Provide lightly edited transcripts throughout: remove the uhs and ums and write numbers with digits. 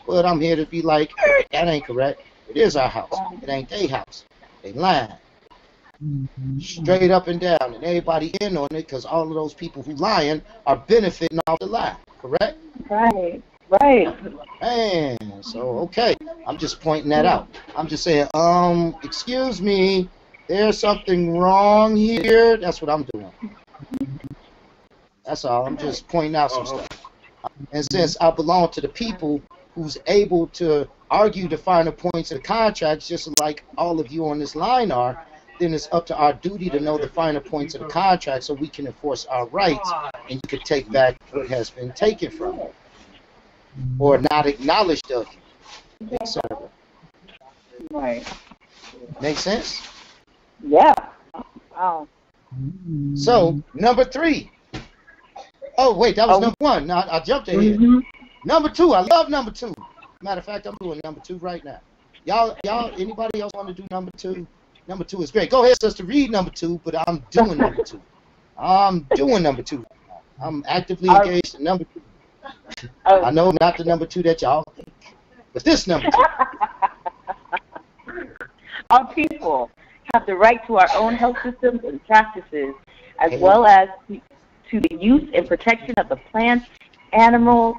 But I'm here to be like, that ain't correct. It is our house. It ain't their house. They lying. Straight up and down. And everybody in on it because all of those people who lying are benefiting off the lie. Correct? Right. Right. Man, so, okay. I'm just pointing that out. I'm just saying, excuse me, there's something wrong here. That's what I'm doing. That's all. I'm just pointing out some stuff. And since I belong to the people who's able to argue the finer points of the contracts, just like all of you on this line are, then it's up to our duty to know the finer points of the contract so we can enforce our rights and you can take back what has been taken from it or not acknowledged of you, etc. Right. Make sense? Yeah. Wow. So, number 3. Oh, wait, that was number 1. Now, I jumped ahead. Number 2, I love number 2. Matter of fact, I'm doing number 2 right now. Y'all, anybody else want to do number 2? Number 2 is great. Go ahead, sister, read number 2, but I'm doing number 2. I'm doing number 2 right now. I'm actively engaged in number 2. I know not the number 2 that y'all think, but this number 2. Our people have the right to our own health systems and practices, as well as to the use and protection of the plants, animals,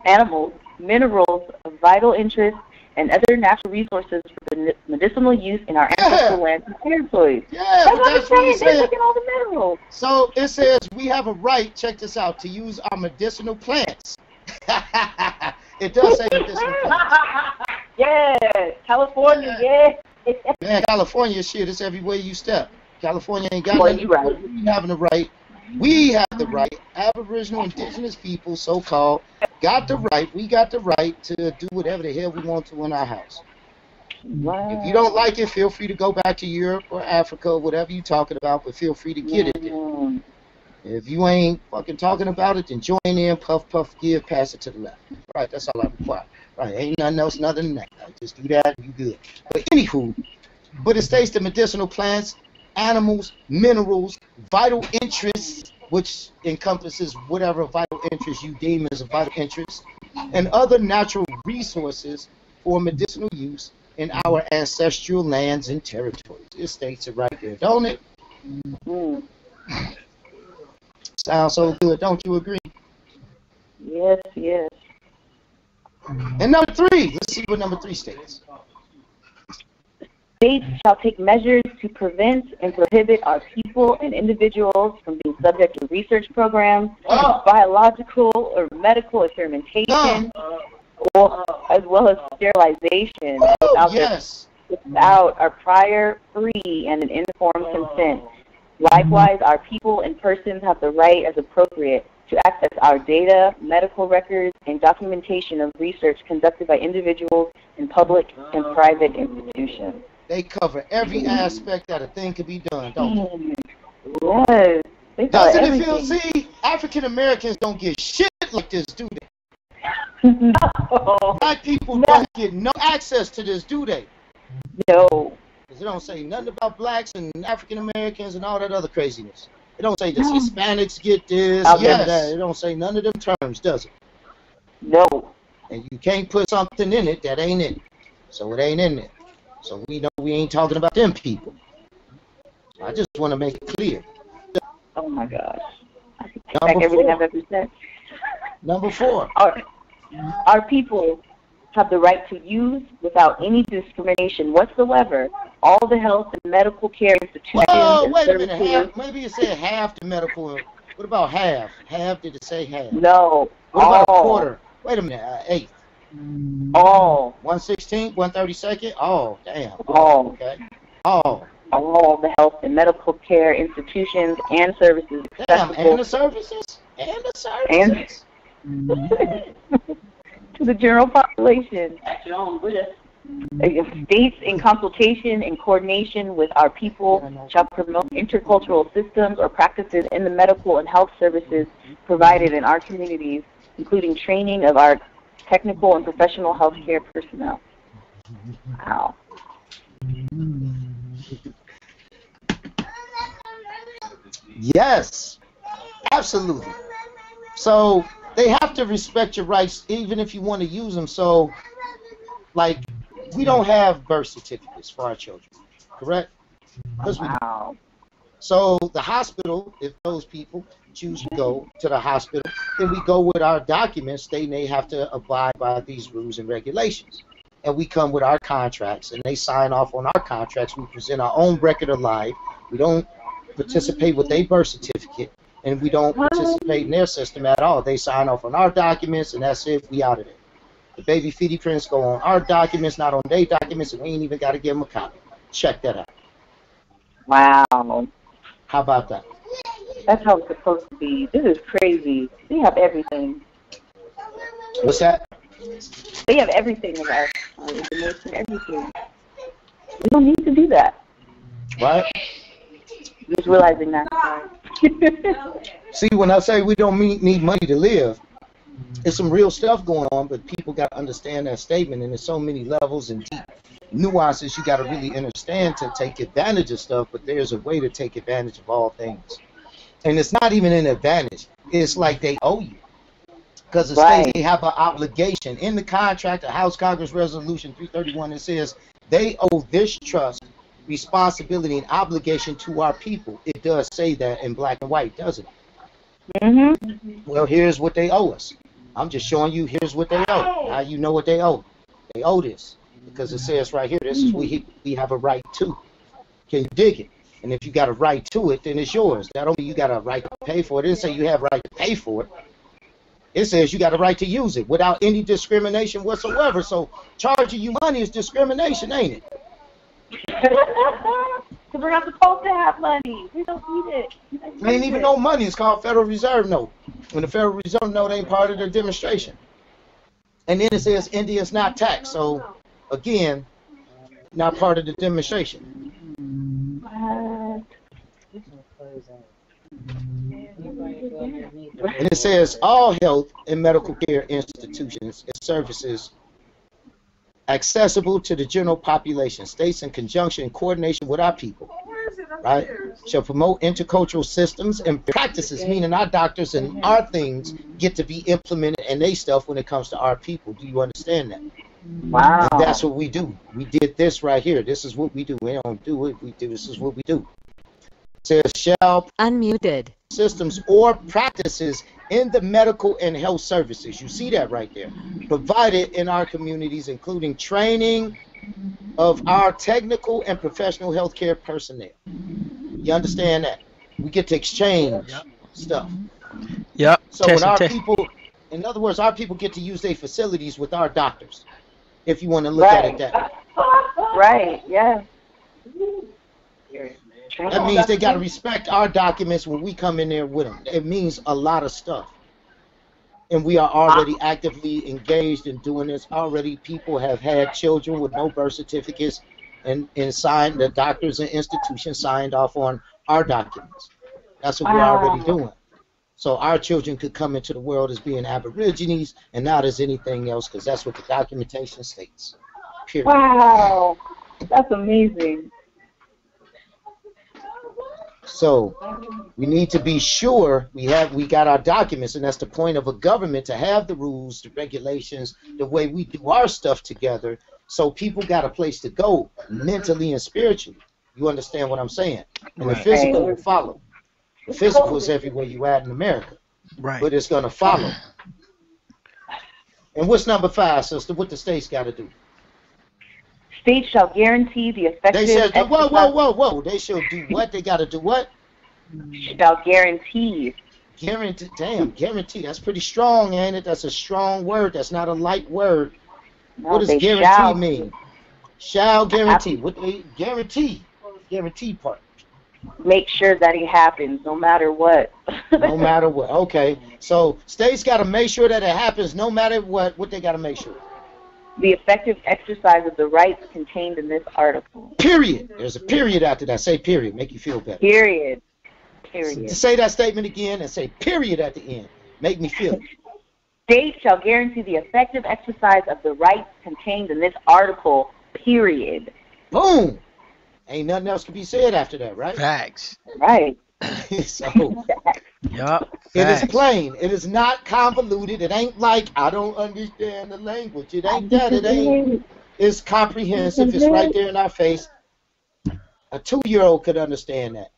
minerals of vital interest, and other natural resources for the medicinal use in our ancestral lands and territories. Yeah, that's what I'm saying. They're looking all the minerals. So it says we have a right, check this out, to use our medicinal plants. It does say medicinal plants. Yeah, California, yeah. Man, California, shit, it's everywhere you step. California ain't got nothing. Right. We having the right. We have the right. Aboriginal, indigenous people, so-called, got the right. We got the right to do whatever the hell we want to in our house. Wow. If you don't like it, feel free to go back to Europe or Africa, whatever you're talking about, but feel free to get it there. If you ain't fucking talking about it, then join in, puff, puff, give, pass it to the left. Right, that's all I require. Right, ain't nothing else other than that. Just do that and you good. But anywho, but it states the medicinal plants, animals, minerals, vital interests, which encompasses whatever vital interest you deem as a vital interest, and other natural resources for medicinal use in our ancestral lands and territories. It states it right there, don't it? Sounds so good, don't you agree? Yes, yes. And number 3, let's see what number 3 states. States shall take measures to prevent and prohibit our people and individuals from being subject to research programs, biological or medical experimentation, or as well as sterilization without our prior, free, and an informed consent. Likewise, our people and persons have the right, as appropriate, to access our data, medical records, and documentation of research conducted by individuals in public and private institutions. They cover every aspect that a thing could be done, don't they? Yes. Doesn't it feel, see, African Americans don't get shit like this, do they? No. Black people don't get no access to this, do they? No. Because it don't say nothing about blacks and African Americans and all that other craziness. It don't say that Hispanics get this, that. It don't say none of them terms, does it? No. And you can't put something in it that ain't in it. So it ain't in it. So we know we ain't talking about them people. I just want to make it clear. Oh my gosh. I can take back everything I've ever said. Number 4. Our people have the right to use, without any discrimination whatsoever, all the health and medical care institutions. Whoa, wait a minute. Maybe it said half the medical. What about half? Half? Did it say half? No. What about a quarter? Wait a minute. Eighth. All. 1/16, 1/32. Oh, damn. All. Okay. All the health and medical care institutions and services. Damn, and the services? To the general population. States, in consultation and coordination with our people, shall promote intercultural systems or practices in the medical and health services provided in our communities, including training of our technical and professional health care personnel. Wow. Yes, absolutely. So they have to respect your rights even if you want to use them. So, like, we don't have birth certificates for our children, correct? Wow. So the hospital, if those people choose to go to the hospital, then we go with our documents stating they have to abide by these rules and regulations. And we come with our contracts, and they sign off on our contracts. We present our own record of life. We don't participate with their birth certificate, and we don't participate in their system at all. They sign off on our documents, and that's it. We out of there. The baby feeding prints go on our documents, not on their documents, and we ain't even got to give them a copy. Check that out. Wow. How about that? That's how it's supposed to be. This is crazy. They have everything. What's that? They have everything in our information, everything. We don't need to do that. Right? Just realizing that. See, when I say we don't need money to live, there's some real stuff going on, but people got to understand that statement, and there's so many levels and deep nuances you got to really understand to take advantage of stuff, but there's a way to take advantage of all things. And it's not even an advantage. It's like they owe you. Because the states, they have an obligation. In the contract, the House Congress Resolution 331, it says they owe this trust responsibility and obligation to our people. It does say that in black and white, doesn't it? Mm-hmm. Well, here's what they owe us. I'm just showing you here's what they owe. Now you know what they owe. They owe this. Because it says right here, this is what we have a right to. Can you dig it? And if you got a right to it, then it's yours. That don't mean you got a right to pay for it. It didn't say you have a right to pay for it. It says you got a right to use it without any discrimination whatsoever. So charging you money is discrimination, ain't it? Because we're not supposed to have money. We don't need it. It ain't even no money. It's called Federal Reserve note. When the Federal Reserve note ain't part of their demonstration. And then it says Indians not taxed. So, again, not part of the demonstration. What? And it says all health and medical care institutions and services accessible to the general population, states in conjunction and coordination with our people, right, shall promote intercultural systems and practices, meaning our doctors and our things get to be implemented and they stuff when it comes to our people. Do you understand that? Wow. And that's what we do. We did this right here. This is what we do. We don't do it. We do. This is what we do. It says shall unmuted systems or practices in the medical and health services. You see that right there. Provided in our communities, including training of our technical and professional healthcare personnel. You understand that? We get to exchange stuff. Yep. So when our people, in other words, our people get to use their facilities with our doctors. If you want to look at it that way. Right, yeah. That means they got to respect our documents when we come in there with them. It means a lot of stuff. And we are already actively engaged in doing this. Already people have had children with no birth certificates and signed, the doctors and institutions signed off on our documents. That's what we're already doing. So our children could come into the world as being Aborigines and not as anything else, because that's what the documentation states. Period. Wow. That's amazing. So we need to be sure we got our documents, and that's the point of a government, to have the rules, the regulations, the way we do our stuff together, so people got a place to go mentally and spiritually. You understand what I'm saying? And the physical will follow. The physical is everywhere you at in America, but it's going to follow. And what's number 5, sister? What the states got to do? States shall guarantee the effective... They said, whoa. They shall do what? They got to do what? Shall guarantee. Guarantee. Damn, guarantee. That's pretty strong, ain't it? That's a strong word. That's not a light word. No, what does guarantee mean? Shall guarantee. What they guarantee? Guarantee part. Make sure that it happens, no matter what. No matter what. Okay. So states got to make sure that it happens no matter what. What they got to make sure? The effective exercise of the rights contained in this article. Period. There's a period after that. Say period. Make you feel better. Period. Period. Say that statement again and say period at the end. Make me feel it. States shall guarantee the effective exercise of the rights contained in this article. Period. Boom. Ain't nothing else to be said after that, right? Facts. Right. So Yup. It is Facts. plain. It is not convoluted. It ain't like I don't understand the language. It ain't that. It ain't. It's comprehensive. It's right there in our face. A 2-year-old could understand that.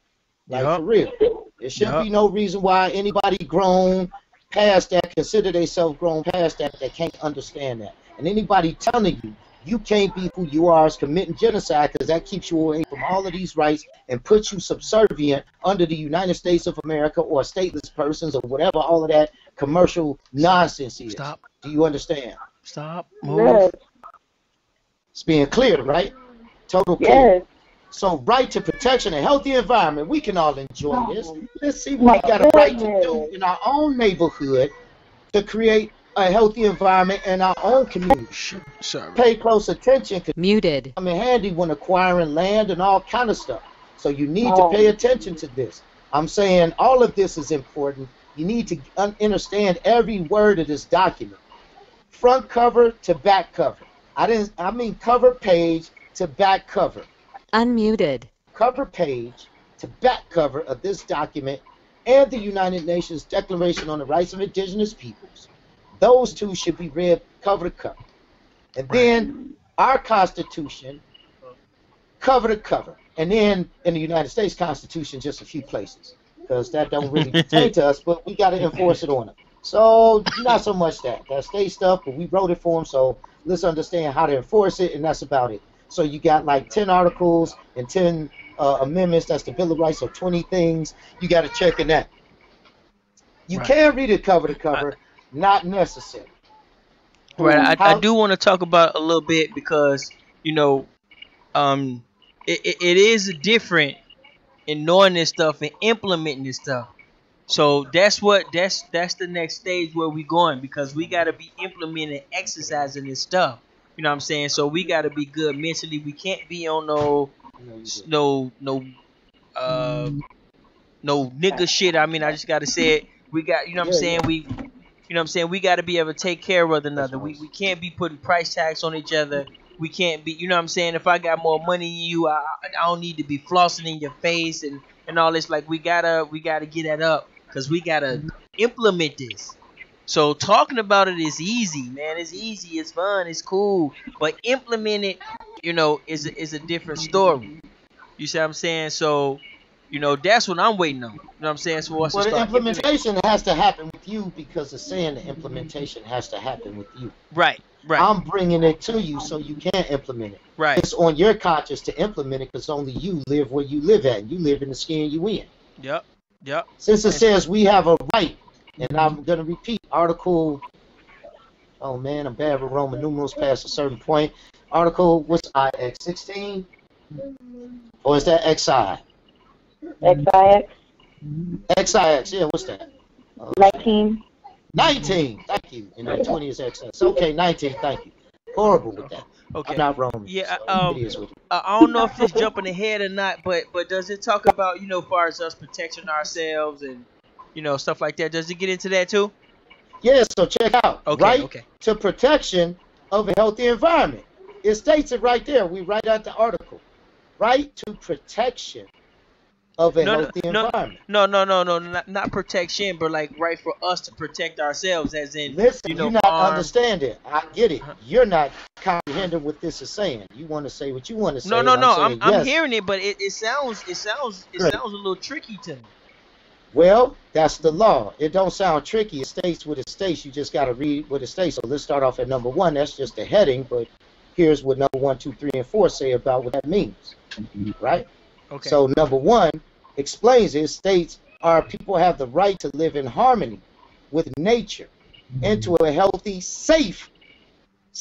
Like for Yup. real. There should be Yup. no reason why anybody grown past that, consider themselves grown past that, that can't understand that. And anybody telling you you can't be who you are is committing genocide, because that keeps you away from all of these rights and puts you subservient under the United States of America or stateless persons or whatever all of that commercial nonsense is. Stop. Do you understand? Stop. Yes. Move. It's being clear, right? Total clear. Yes. So right to protection, a healthy environment. We can all enjoy this. Let's see what we got a right to do in our own neighborhood to create a healthy environment in our own community. Sorry. Pay close attention, because Muted. come in handy when acquiring land and all kind of stuff. So you need to pay attention to this. I'm saying all of this is important. You need to understand every word of this document. Front cover to back cover. I mean cover page to back cover. Unmuted. Cover page to back cover of this document and the United Nations Declaration on the Rights of Indigenous Peoples. Those two should be read cover to cover. And then our Constitution, cover to cover. And then in the United States Constitution, just a few places, because that don't really pertain to us, but we got to enforce it on them. So not so much that. That's state stuff, but we wrote it for them, so let's understand how to enforce it, and that's about it. So you got like 10 articles and 10 amendments. That's the Bill of Rights, so 20 things. You got to check in that. You can read it cover to cover, not necessary. Right. I do want to talk about a little bit, because you know, it is different in knowing this stuff and implementing this stuff. So that's the next stage where we going, because we got to be implementing, exercising this stuff. You know what I'm saying? So we got to be good mentally. We can't be on no nigga shit. I mean, I just got to say it. We got, you know what I'm saying? We, you know what I'm saying? We got to be able to take care of one another. We can't be putting price tags on each other. We can't be, you know what I'm saying? If I got more money than you, I don't need to be flossing in your face and all this. Like, we gotta get that up, because we gotta implement this. So talking about it is easy, man. It's easy, it's fun, it's cool. But implement it, you know, is a different story. You see what I'm saying? So, you know, that's what I'm waiting on. You know what I'm saying? So what's the implementation has to happen with you, because it's saying the implementation has to happen with you. Right. I'm bringing it to you so you can implement it. Right. It's on your conscience to implement it, because only you live where you live at. You live in the skin you in. Yep. Since it says we have a right, and I'm going to repeat Article, oh man, I'm bad with Roman numerals past a certain point. Article, what's IX 16? Or is that XI? XIX. XIX, yeah, what's that? 19. 19, thank you. And then 20 is XS. Okay, 19, thank you. Horrible with that. Okay. I'm not Roman. Yeah, so it is with it. I don't know if it's jumping ahead or not, but does it talk about, you know, as far as us protecting ourselves and, you know, stuff like that? Does it get into that too? Yeah, so check out. Okay, right to protection of a healthy environment. It states it right there. We write out the article. Right to protection of a healthy environment. No, not protection, but like right for us to protect ourselves, as in, listen, you know, you're not understanding. I get it. You're not comprehending what this is saying. You want to say what you want to say. No. I'm yes. hearing it, but it sounds a little tricky to me. Well, that's the law. It don't sound tricky. It states what it states. You just got to read what it states. So let's start off at number 1. That's just the heading, but here's what number 1, 2, 3, and 4 say about what that means. Right? Okay. So number 1 explains it. States our people have the right to live in harmony with nature and to a healthy, safe,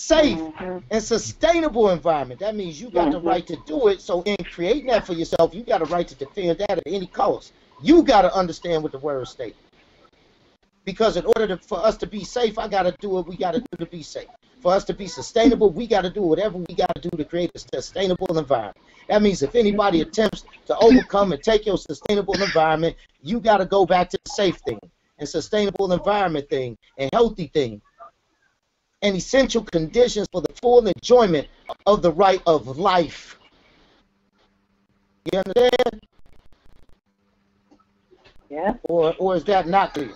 and sustainable environment. That means you got the right to do it. So in creating that for yourself, you got a right to defend that at any cost. You got to understand what the words state. Because in order for us to be safe, I got to do what we got to do to be safe. For us to be sustainable, we got to do whatever we got to do to create a sustainable environment. That means if anybody attempts to overcome and take your sustainable environment, you got to go back to the safe thing and sustainable environment thing and healthy thing and essential conditions for the full enjoyment of the right of life. You understand? Yeah. Or is that not clear?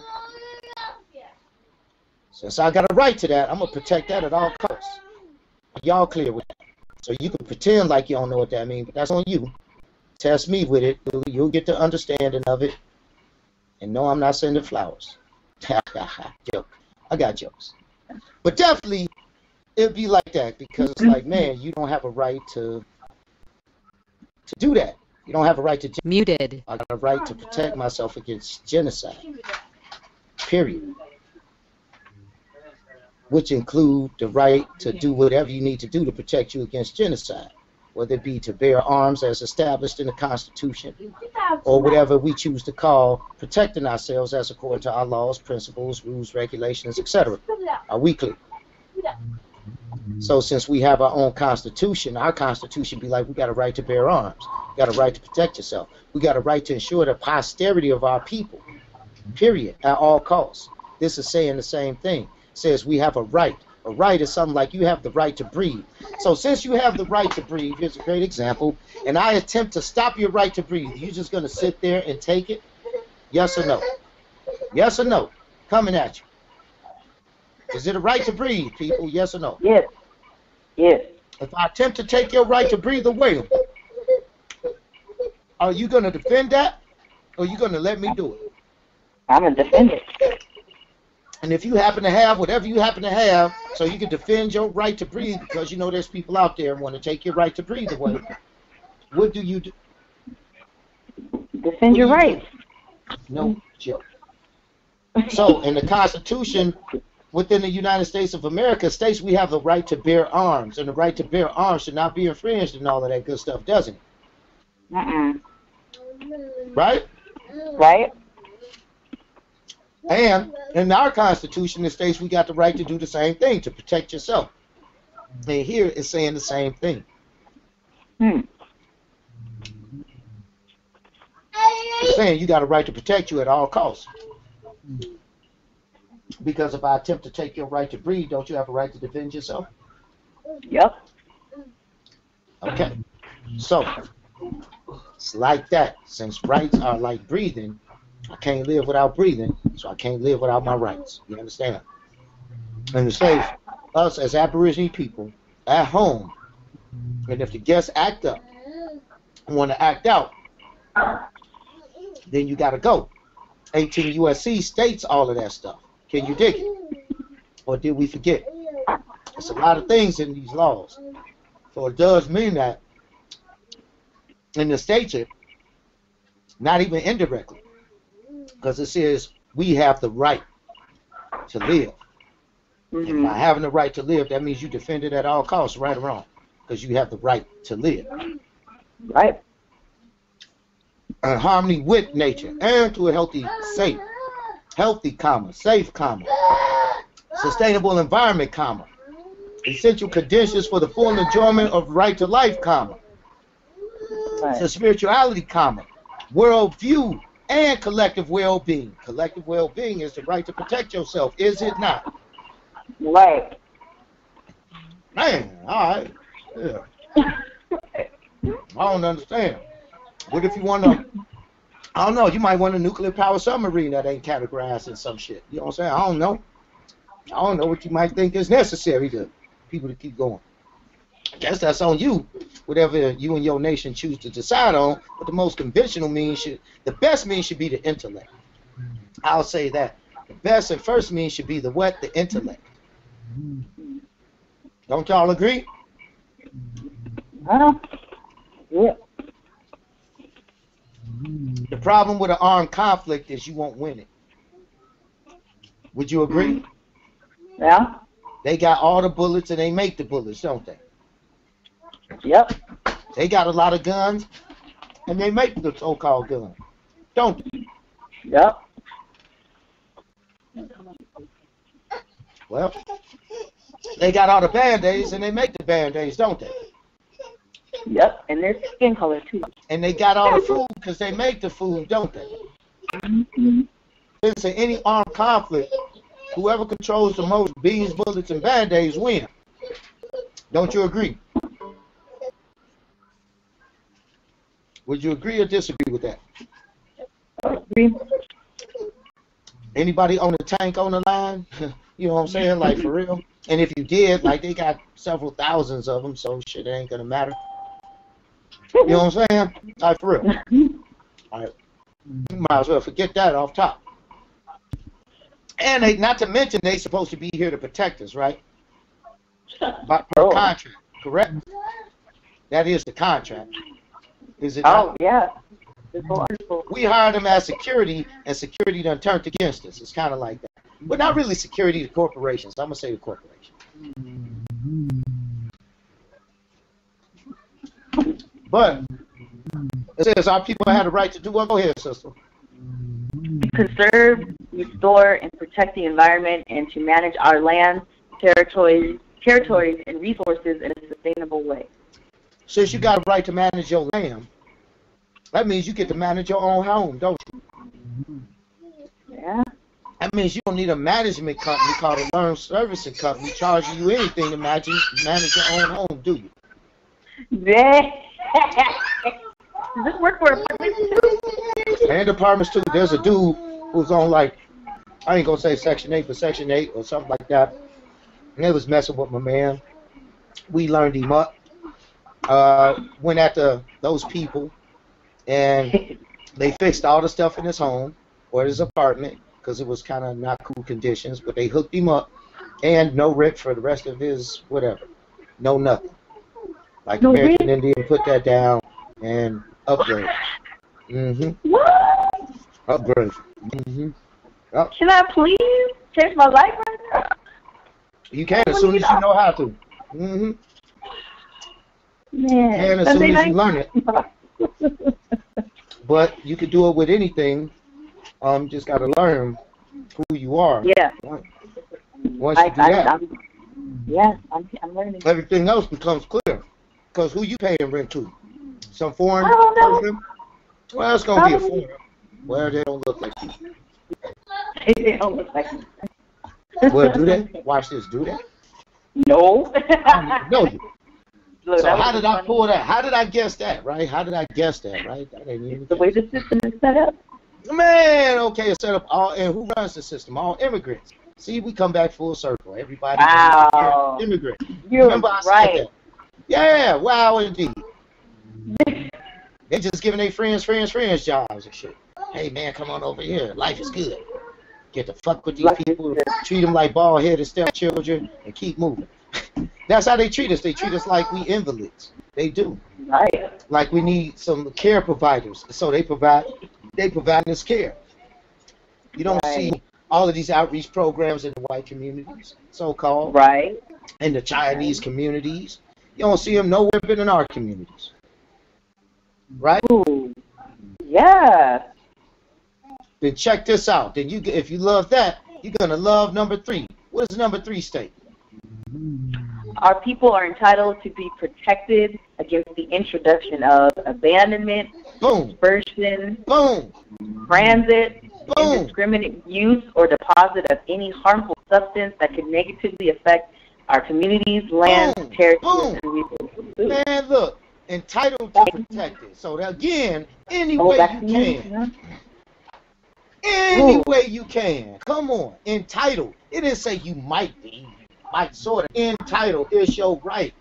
Since I got a right to that, I'm going to protect that at all costs. Y'all clear with that? So you can pretend like you don't know what that means, but that's on you. Test me with it. You'll get the understanding of it. And no, I'm not sending flowers. Joke. I got jokes. But definitely, it'd be like that because it's like, man, you don't have a right to do that. You don't have a right to muted. I got a right to protect myself against genocide. Period. Which include the right to do whatever you need to do to protect you against genocide, whether it be to bear arms as established in the Constitution, or whatever we choose to call protecting ourselves as according to our laws, principles, rules, regulations, etc. Are we clear? So since we have our own Constitution, our Constitution be like, we got a right to bear arms. We got a right to protect yourself. We got a right to ensure the posterity of our people, period, at all costs. This is saying the same thing. It says we have a right. A right is something like you have the right to breathe. So since you have the right to breathe, here's a great example, and I attempt to stop your right to breathe, you're just going to sit there and take it? Yes or no? Yes or no? Coming at you. Is it a right to breathe, people? Yes or no? Yes. Yes. If I attempt to take your right to breathe away, are you going to defend that, or are you going to let me do it? I'm going to defend it. And if you happen to have whatever you happen to have, so you can defend your right to breathe, because you know there's people out there who want to take your right to breathe away, what do you do? Defend your rights. No joke. So, in the Constitution within the United States of America states we have the right to bear arms, and the right to bear arms should not be infringed and all of that good stuff, doesn't it? Right? Right. And in our Constitution, it states we got the right to do the same thing, to protect yourself. And here it's saying the same thing. It's saying you got a right to protect you at all costs. Because if I attempt to take your right to breathe, don't you have a right to defend yourself? Yep. Okay. So, it's like that. Since rights are like breathing, I can't live without breathing, so I can't live without my rights. You understand? And it says, us as Aboriginal people, at home, and if the guests act up, want to act out, then you got to go. 18 USC states all of that stuff. Can you dig it? Or did we forget? There's a lot of things in these laws. So it does mean that in the statute, not even indirectly, because it says we have the right to live. And by having the right to live, that means you defend it at all costs, right or wrong, because you have the right to live. Right. In harmony with nature and to a healthy, safe, safe, sustainable environment, essential conditions for the full enjoyment of right to life, so spirituality, worldview, and collective well-being. Collective well-being is the right to protect yourself, is it not? Right. Man, all right. Yeah. I don't understand. What if you want to, I don't know, you might want a nuclear power submarine that ain't categorized in some shit. You know what I'm saying? I don't know. I don't know what you might think is necessary to people to keep going. I guess that's on you, whatever you and your nation choose to decide on, but the most conventional means the best means should be the intellect. I'll say that. The best and first means should be the what? The intellect. Don't y'all agree? Yeah. The problem with an armed conflict is you won't win it. Would you agree? Yeah. They got all the bullets and they make the bullets, don't they? Yep. They got a lot of guns and they make the so-called guns, don't they? Yep. Well, they got all the band-aids and they make the band-aids, don't they? Yep. And their skin color too. And they got all the food because they make the food, don't they? Since in any armed conflict, whoever controls the most beans, bullets, and band-aids win. Don't you agree? Would you agree or disagree with that? Anybody own a tank on the line? You know what I'm saying? Like, for real. And if you did, like, they got several thousands of them, so shit, it ain't gonna matter. You know what I'm saying? Like, for real. All right. You might as well forget that off top. And they, not to mention, they supposed to be here to protect us, right? By per contract, correct? That is the contract. Is it not? Oh, yeah. This whole article. We hired them as security, and security done turned against us. It's kind of like that. But not really security to corporations. I'm going to say the corporation. But it says our people had a right to do what? Go ahead, sister. Conserve, restore, and protect the environment, and to manage our land, territories, and resources in a sustainable way. Since you got a right to manage your land, that means you get to manage your own home, don't you? Yeah. That means you don't need a management company called a learned servicing company charging you anything to manage your own home, do you? Does this work for apartments too? And apartments too. There's a dude who's on, like, I ain't gonna say Section 8, but Section 8 or something like that. And they was messing with my man. We learned him up. Went after those people, and they fixed all the stuff in his home or his apartment because it was kind of not cool conditions. But they hooked him up, and no rent for the rest of his whatever, no nothing. Like No American rent? Indian put that down and upgrade. What? Upgrade. Yep. Can I please change my life right now? You can as soon as you know how to. Man, And as soon as you learn it. But you could do it with anything. Just got to learn who you are. Yeah. Once you do that, I'm learning. everything else becomes clear. Because who you paying rent to? Some foreign I don't know. person? Well, it's going to be a foreign. Well, they don't look like you. They don't look like me. Well, do they? Watch this. Do they? No. No, you. Look, So that how was did I funny. pull that? How did I guess that, right? How did I guess that, right? I didn't even The way the system is set up. Man, okay, it's set up all, and who runs the system? All immigrants. See, we come back full circle. Everybody Wow. immigrant. You're Remember I said right. that? Yeah, wow, indeed. They just giving their friends jobs and shit. Hey, man, come on over here. Life is good. Get to fuck with these people, treat them like bald-headed stepchildren, and keep moving. That's how they treat us. They treat us like we invalids. They do. Right. Like we need some care providers. So they provide us care. You don't see all of these outreach programs in the white communities, so-called, Right. and the Chinese communities. You don't see them nowhere but in our communities. Right? Ooh. Yeah. Then check this out. Then if you love that, you're going to love number 3. What does number 3 state? Our people are entitled to be protected against the introduction of abandonment, Boom. dispersion, Boom. transit, Boom. indiscriminate use or deposit of any harmful substance that could negatively affect our communities, lands, Boom. territories, Boom. and resources. Man, look. Entitled to protect it. So again, any way you can. Any way you can. Come on. Entitled. It didn't say you might be. Might sort of. Entitled is your right.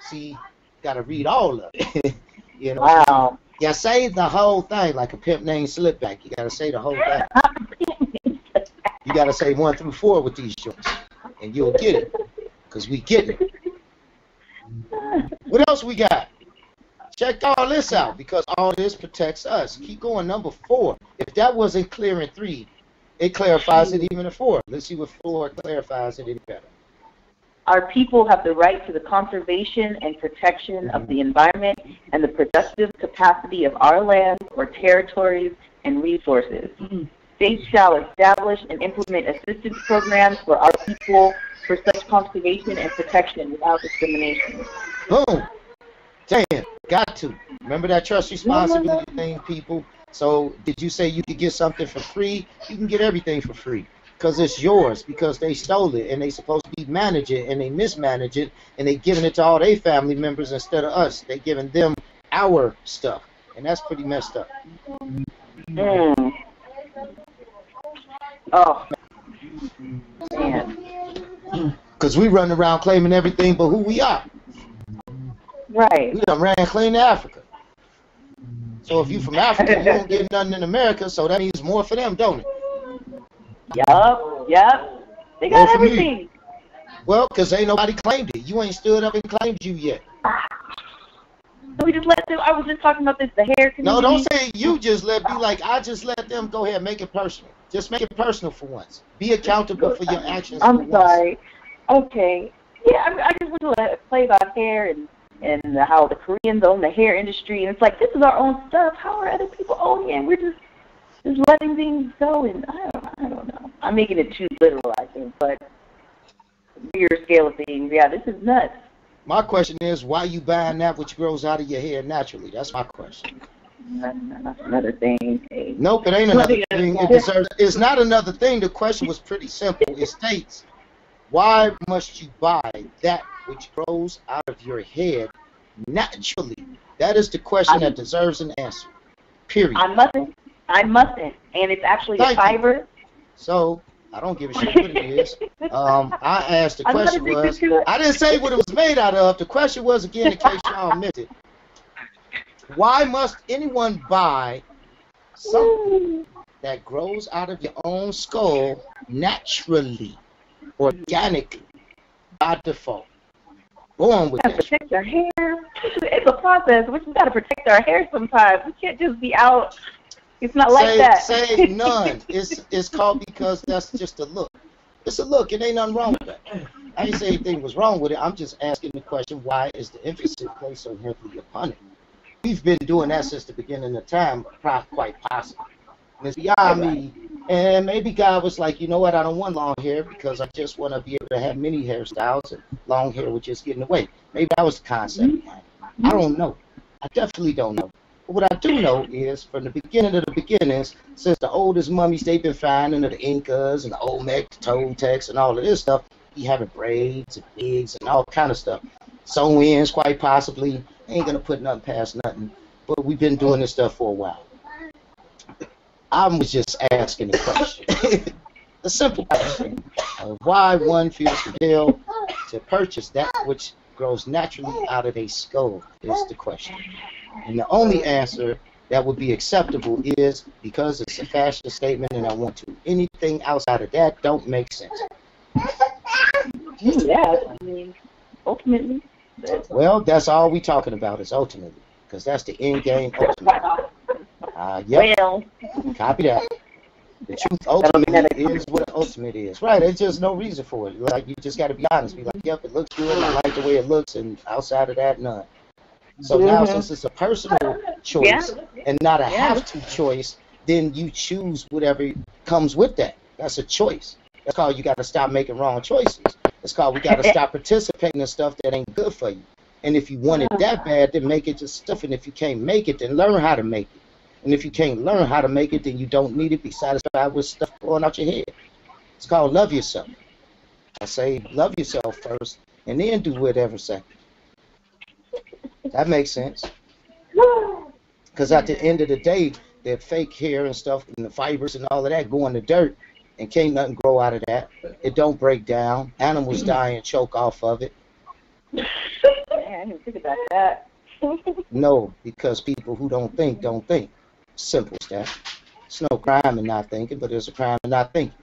See, gotta read all of it. You know. Wow. Yeah, say the whole thing like a pimp named Slipback. You gotta say the whole thing. You gotta say 1 through 4 with these joints, and you'll get it. Cause we get it. What else we got? Check all this out because all this protects us. Keep going. Number 4. If that wasn't clear in 3, it clarifies it even in 4. Let's see what 4 clarifies it any better. Our people have the right to the conservation and protection of the environment and the productive capacity of our lands or territories and resources. States shall establish and implement assistance programs for our people for such conservation and protection without discrimination. Boom. Damn. Got to. Remember that trust responsibility thing, people? So did you say you could get something for free? You can get everything for free. Because it's yours, because they stole it, and they supposed to be manage it, and they mismanage it, and they giving it to all their family members instead of us. They giving them our stuff, and that's pretty messed up. Mm. Oh, man. Because we run around claiming everything but who we are. Right. We done ran clean to Africa. So if you from Africa, you don't get nothing in America, so that means more for them, don't it? Yup. They got everything. Well, because ain't nobody claimed it. You ain't stood up and claimed you yet. So we just let them, I was just talking about this, the hair community. No, don't say you just let, be like, I just let them go ahead, make it personal. Just make it personal for once. Be accountable for your actions I'm for sorry. once. Okay. Yeah, I just want to play about hair and how the Koreans own the hair industry. And it's like, this is our own stuff. How are other people owning it? And we're just letting things go. And I don't know. I'm making it too literal, I think. But bigger scale of things, yeah, this is nuts. My question is, why you buying that which grows out of your hair naturally? That's my question. That's another thing. Okay. Nope, it ain't another thing. It's not another thing. The question was pretty simple. It states, why must you buy that which grows out of your head naturally? That is the question that deserves an answer. Period. I mustn't. And it's actually a fiber. So, I don't give a shit what it is. I asked, the question was, I didn't say what it was made out of. The question was, again, in case y'all missed it, why must anyone buy something that grows out of your own skull naturally, organically, by default? Born with that. Protect our hair. It's a process. We just got to protect our hair sometimes. We can't just be out. It's not like that. Say none. It's called because that's just a look. It's a look. It ain't nothing wrong with that. I didn't say anything was wrong with it. I'm just asking the question, why is the emphasis placed so heavily upon it? We've been doing that since the beginning of time, quite possibly. And it's beyond me. And maybe God was like, you know what, I don't want long hair because I just want to be able to have many hairstyles, and long hair would just get in the way. Maybe that was the concept behind it. I don't know. I definitely don't know. But what I do know is, from the beginning of the beginnings, since the oldest mummies they've been finding, the Yngas and the Olmec, the Toltecs, and all of this stuff, you having braids and wigs and all kind of stuff. Sew-ins, quite possibly. Ain't gonna put nothing past nothing. But we've been doing this stuff for a while. I was just asking the question, a simple question of why one feels compelled to purchase that which grows naturally out of a skull is the question. And the only answer that would be acceptable is because it's a fashion statement and I want to. Anything outside of that don't make sense. Yeah, I mean, ultimately. Well, that's all we talking about is ultimately, because that's the end game ultimately. Yep. Well, copy that. The truth ultimately is what ultimate is. Right, there's just no reason for it. Like, you just got to be honest. Be like, yep, it looks good. I like the way it looks, and outside of that, none. So now, since it's a personal choice and not a have-to choice, then you choose whatever comes with that. That's a choice. That's called you got to stop making wrong choices. It's called we got to stop participating in stuff that ain't good for you. And if you want it that bad, then make it just stuff. And if you can't make it, then learn how to make it. And if you can't learn how to make it, then you don't need it. Be satisfied with stuff going out your head. It's called love yourself. I say love yourself first, and then do whatever second. That makes sense. Because at the end of the day, that fake hair and stuff, and the fibers and all of that go in the dirt, and can't nothing grow out of that. It don't break down. Animals die and choke off of it. Man, I didn't think about that. No, because people who don't think, don't think. Simple as that. It's no crime in not thinking, but there's a crime in not thinking.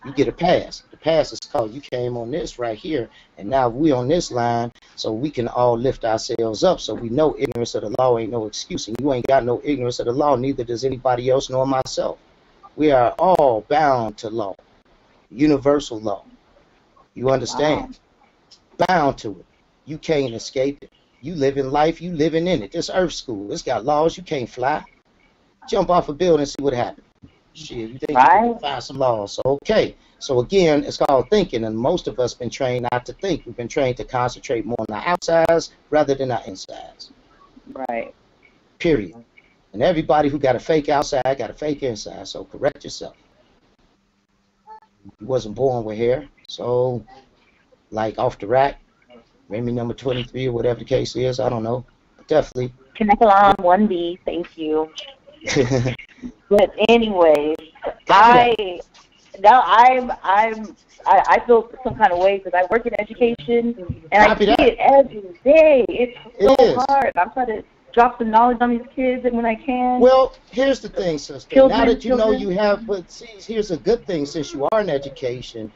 You get a pass. The pass is called you came on this right here, and now we on this line, so we can all lift ourselves up, so we know ignorance of the law ain't no excuse, and you ain't got no ignorance of the law, neither does anybody else nor myself. We are all bound to law, universal law. You understand? Bound to it. You can't escape it. You live in life, you living in it. This earth school, it's got laws, you can't fly. Jump off a building and see what happens. Shit, you think you can find some laws. So, okay. So, again, it's called thinking, and most of us been trained not to think. We've been trained to concentrate more on our outsides rather than our insides. Right. Period. And everybody who got a fake outside got a fake inside, so correct yourself. You wasn't born with hair, so, like, off the rack, maybe number 23 or whatever the case is, I don't know. But definitely. Connect along 1B, thank you. But anyways, I feel some kind of way because I work in education and I see it every day. It's so hard. I'm trying to drop some knowledge on these kids when I can. Well, here's the thing, sister. Now that you know you have, but see, here's a good thing since you are in education.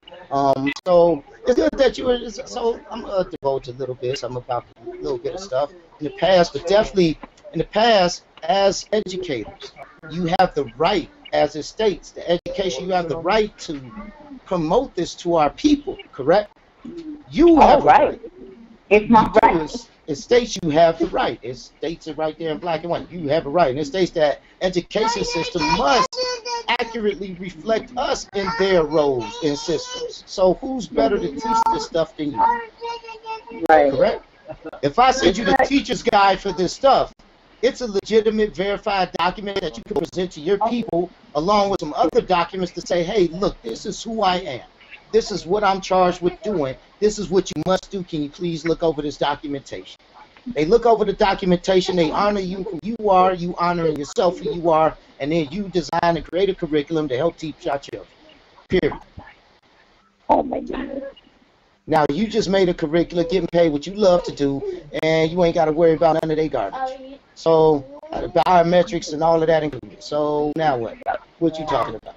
So it's good that you were. So I'm gonna divulge a little bit. So I'm about a little bit of stuff in the past, but definitely in the past, as educators, you have the right, as it states, the education. You have the right to promote this to our people. Correct? You have the right. It's my right. It states you have the right. It states it right there in black and white. You have a right. And it states that education system must accurately reflect us in their roles and systems. So who's better to teach this stuff than you? Right. Correct? If I send you the teacher's guide for this stuff, it's a legitimate, verified document that you can present to your people along with some other documents to say, hey, look, this is who I am. This is what I'm charged with doing. This is what you must do. Can you please look over this documentation? They look over the documentation. They honor you who you are. You honoring yourself who you are. And then you design and create a curriculum to help teach our children. Period. Oh, my goodness. Now, you just made a curriculum, getting paid what you love to do, and you ain't got to worry about none of their garbage. So, the biometrics and all of that included. So, now what? What you talking about?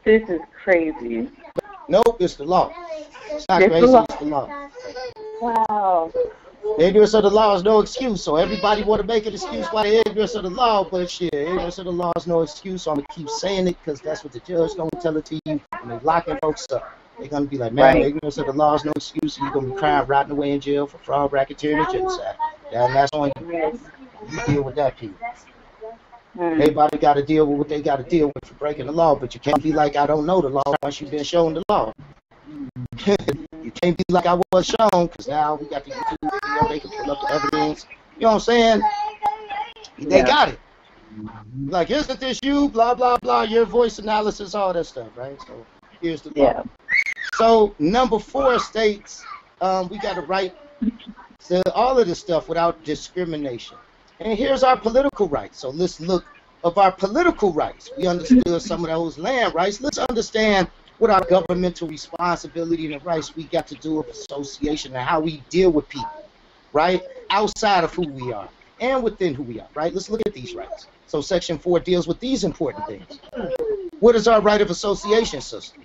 This is crazy. Nope, it's the law. It's not crazy, it's the law. Wow. The ignorance of the law is no excuse, so everybody want to make an excuse why the ignorance of the law, but shit, ignorance of the law is no excuse, so I'm going to keep saying it because that's what the judge don't tell it to you, and they're locking folks up. They're going to be like, man, ignorance of the law is no excuse, and you're going to be crying, rotting away in jail for fraud, racketeering, and genocide. And that's on you. You deal with that, people. Everybody got to deal with what they got to deal with for breaking the law, but you can't be like, I don't know the law once you've been shown the law. You can't be like I was shown, because now we got the YouTube video, they can pull up the evidence. You know what I'm saying? They got it. Like, isn't this you? Blah, blah, blah, your voice analysis, all that stuff, right? So, here's the law. So, number 4 states we got to right to all of this stuff without discrimination. And here's our political rights. So let's look of our political rights. We understood some of those land rights. Let's understand what our governmental responsibility and the rights we got to do with association and how we deal with people, right? Outside of who we are and within who we are, right? Let's look at these rights. So Section 4 deals with these important things. What is our right of association, sister?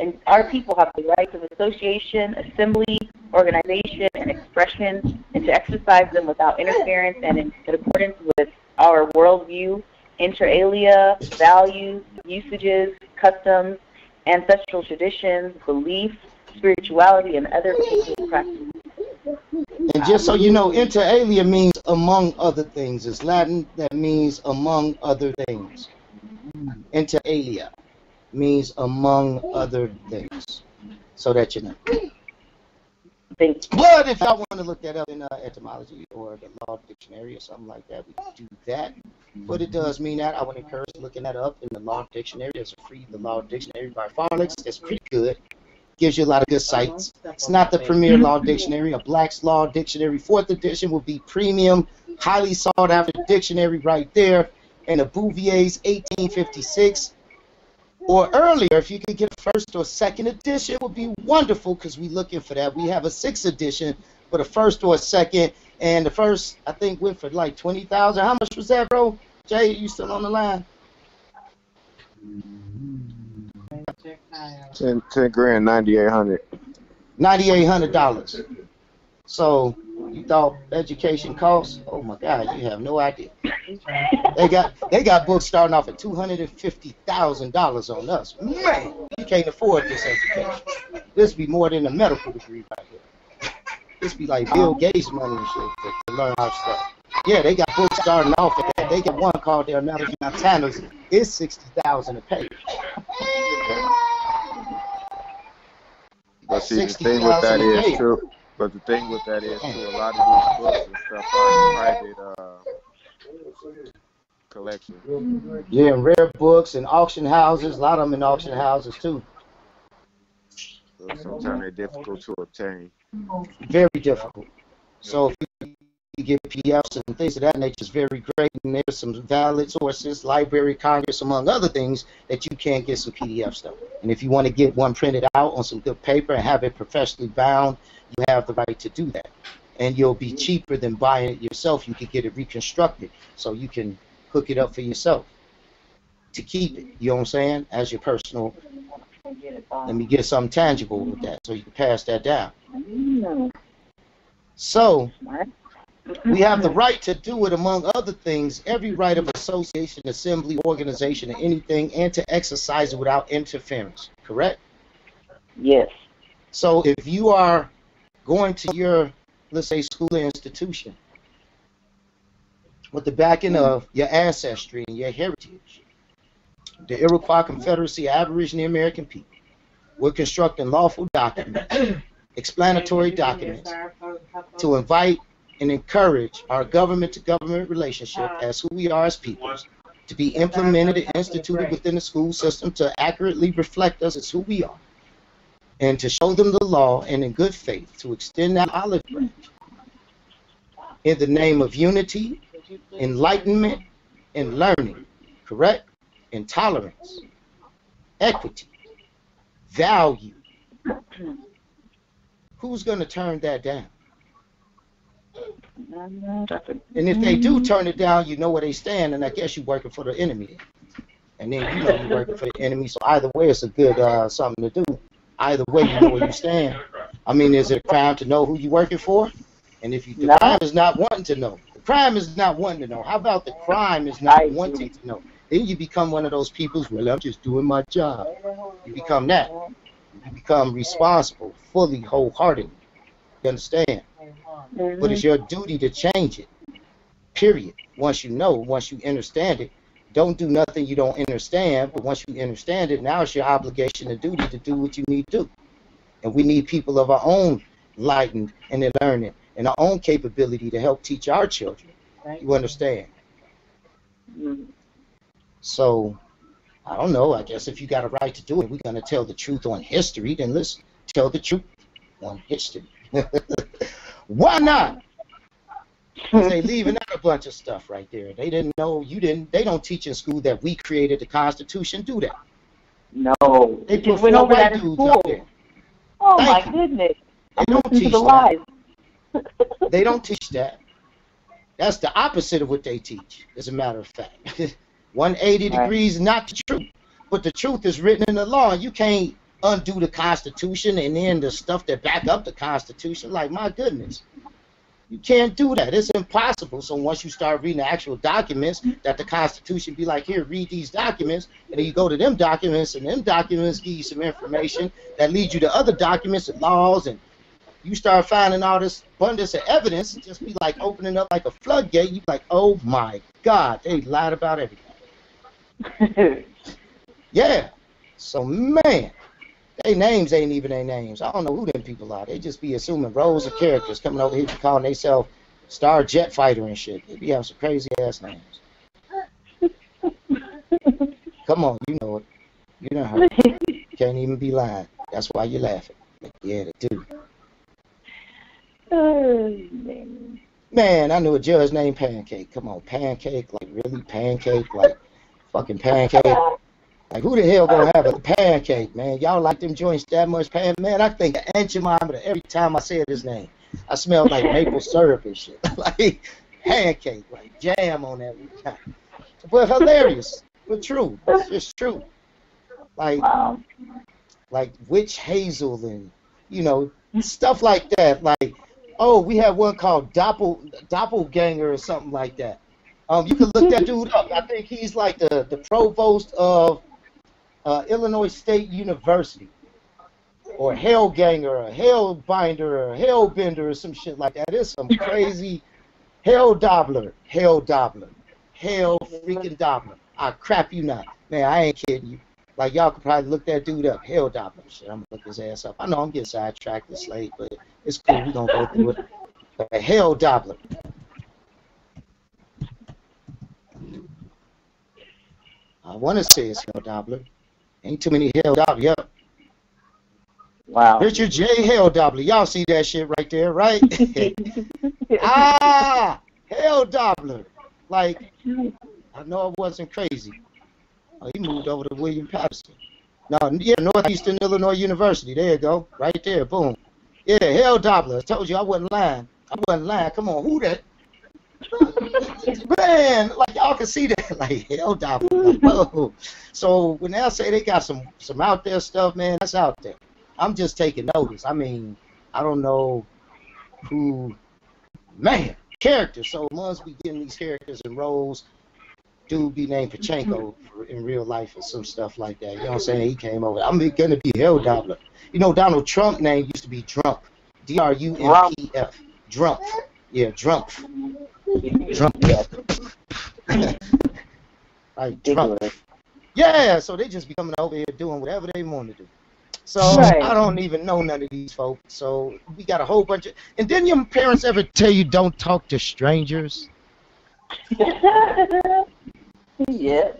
And our people have the rights of association, assembly, organization, and expression, and to exercise them without interference and in accordance with our worldview, inter alia, values, usages, customs, ancestral traditions, beliefs, spirituality, and other people's practices. And just so you know, inter alia means among other things. It's Latin that means among other things. Inter alia means among other things, so that you know. But if y'all want to look that up in etymology or the law dictionary or something like that, we can do that. But it does mean that. I would encourage looking that up in the law dictionary. There's a free law dictionary by Farlex. It's pretty good. Gives you a lot of good sites. It's not the premier law dictionary. A Black's Law Dictionary 4th edition will be premium, highly sought after dictionary right there. And a Bouvier's 1856. Or earlier, if you could get a 1st or 2nd edition, would be wonderful because we're looking for that. We have a 6th edition, but a 1st or a 2nd, and the 1st, I think, went for like $20,000. How much was that, bro? Jay, you still on the line? 10 grand, $9,800. $9,800. So you thought education costs? Oh my God, you have no idea. They got books starting off at $250,000 on us. Man, you can't afford this education. This be more than a medical degree right here. This be like Bill Gates money and shit to learn how to study. Yeah, they got books starting off at that. They got one called their Analogy Montana's. It's $60,000 a page. But see, the thing with that is too. But the thing with that is too. A lot of these books and stuff are in private collection. Yeah, and rare books and auction houses. A lot of them in auction houses too. So sometimes they're difficult to obtain. Very difficult. So if can get PDFs and things of that nature is very great. And there's some valid sources, Library of Congress, among other things, that you can get some PDFs though. And if you want to get one printed out on some good paper and have it professionally bound, you have the right to do that. And you'll be cheaper than buying it yourself. You can get it reconstructed so you can hook it up for yourself to keep it. You know what I'm saying? As your personal. Let me get something tangible with that so you can pass that down. So we have the right to do it, among other things, every right of association, assembly, organization, or anything, and to exercise it without interference. Correct? Yes. So if you are going to your, let's say, school or institution with the backing of your ancestry and your heritage, the Iroquois Confederacy of Aboriginal American people, we're constructing lawful documents, explanatory documents, to invite and encourage our government-to-government relationship as who we are as peoples, to be implemented and instituted within the school system to accurately reflect us as who we are, and to show them the law and in good faith to extend that olive branch in the name of unity, enlightenment, and learning, correct? And tolerance, equity, value. Who's going to turn that down? And if they do turn it down, you know where they stand, and I guess you're working for the enemy. And then you know you're working for the enemy, so either way it's a good something to do. Either way you know where you stand. I mean, is it a crime to know who you're working for? And if you, the crime is not wanting to know. The crime is not wanting to know. How about the crime is not wanting to know? Then you become one of those people, well, I'm just doing my job. You become that. You become responsible, fully, wholeheartedly. You understand? But it's your duty to change it, period. Once you know, once you understand it, don't do nothing you don't understand, but once you understand it, now it's your obligation and duty to do what you need to do. And we need people of our own enlightened and learning and our own capability to help teach our children. You understand? So, I don't know, I guess if you got a right to do it, we're going to tell the truth on history, then let's tell the truth on history. Why not? They leaving out a bunch of stuff right there. They didn't know, you didn't, they don't teach in school that we created the Constitution, do that. No. They put four white dudes up there. Oh my goodness. They don't teach that. They don't teach that. That's the opposite of what they teach, as a matter of fact. 180 degrees, not the truth. But the truth is written in the law. You can't undo the Constitution and then the stuff that back up the Constitution. Like, my goodness. You can't do that. It's impossible. So once you start reading the actual documents, that the Constitution be like, here, read these documents, and then you go to them documents, and them documents give you some information that leads you to other documents and laws, and you start finding all this abundance of evidence, and just be like opening up like a floodgate. You be like, oh my God, they lied about everything. Yeah. So, man, they names ain't even their names. I don't know who them people are. They just be assuming roles of characters coming over here calling themselves Star Jet Fighter and shit. They be having some crazy ass names. Come on, you know it. You know how. Can't even be lying. That's why you're laughing. Yeah, they do. Man, I knew a judge named Pancake. Come on, Pancake? Like, really? Pancake? Like, fucking Pancake? Like, who the hell gonna have a pancake, man? Y'all like them joints that much, man? I think of Aunt Jemima every time I say his name. I smell like maple syrup and shit. Like, pancake, like jam on that. But hilarious. But true. It's just true. Like, like witch hazel and, you know, stuff like that. Like, oh, we have one called Doppelganger or something like that. You can look that dude up. I think he's like the provost of Illinois State University, or Hellganger, or Hellbinder, or Hellbender, or some shit like that. There's some crazy Hell Dobbler, Hell freaking Dobbler. I crap you not, man. I ain't kidding you. Like, y'all could probably look that dude up, Hell Dobbler. Shit, I'm gonna look his ass up. I know I'm getting sidetracked this late, but it's cool. We gonna go through it. But Hell Dobbler. I want to say it's Hell Dobbler. Ain't too many Hell Dobbler. Yep. Wow. Richard J. Hell Doppler. Y'all see that shit right there, right? Ah, Hell Doppler. Like, I know I wasn't crazy. Oh, he moved over to William Patterson. No, yeah, Northeastern Illinois University. There you go. Right there. Boom. Yeah, Hell Doppler. I told you I wasn't lying. I wasn't lying. Come on, who that? Man, like y'all can see that, like Hell Doppler. Like, whoa. So when they say they got some out there stuff, man, that's out there. I'm just taking notice. I mean, I don't know who, man, characters. So once we getting these characters and roles, dude be named Pachenko in real life or some stuff like that. You know what I'm saying? He came over. I'm gonna be Hell Doppler. You know, Donald Trump name used to be Trump. Drumpf. Drumpf. Yeah, Drumpf. Drumpf. Like Drumpf. Yeah, so they just be coming over here doing whatever they want to do. So I don't even know none of these folks. So we got a whole bunch of. And didn't your parents ever tell you don't talk to strangers? Yeah.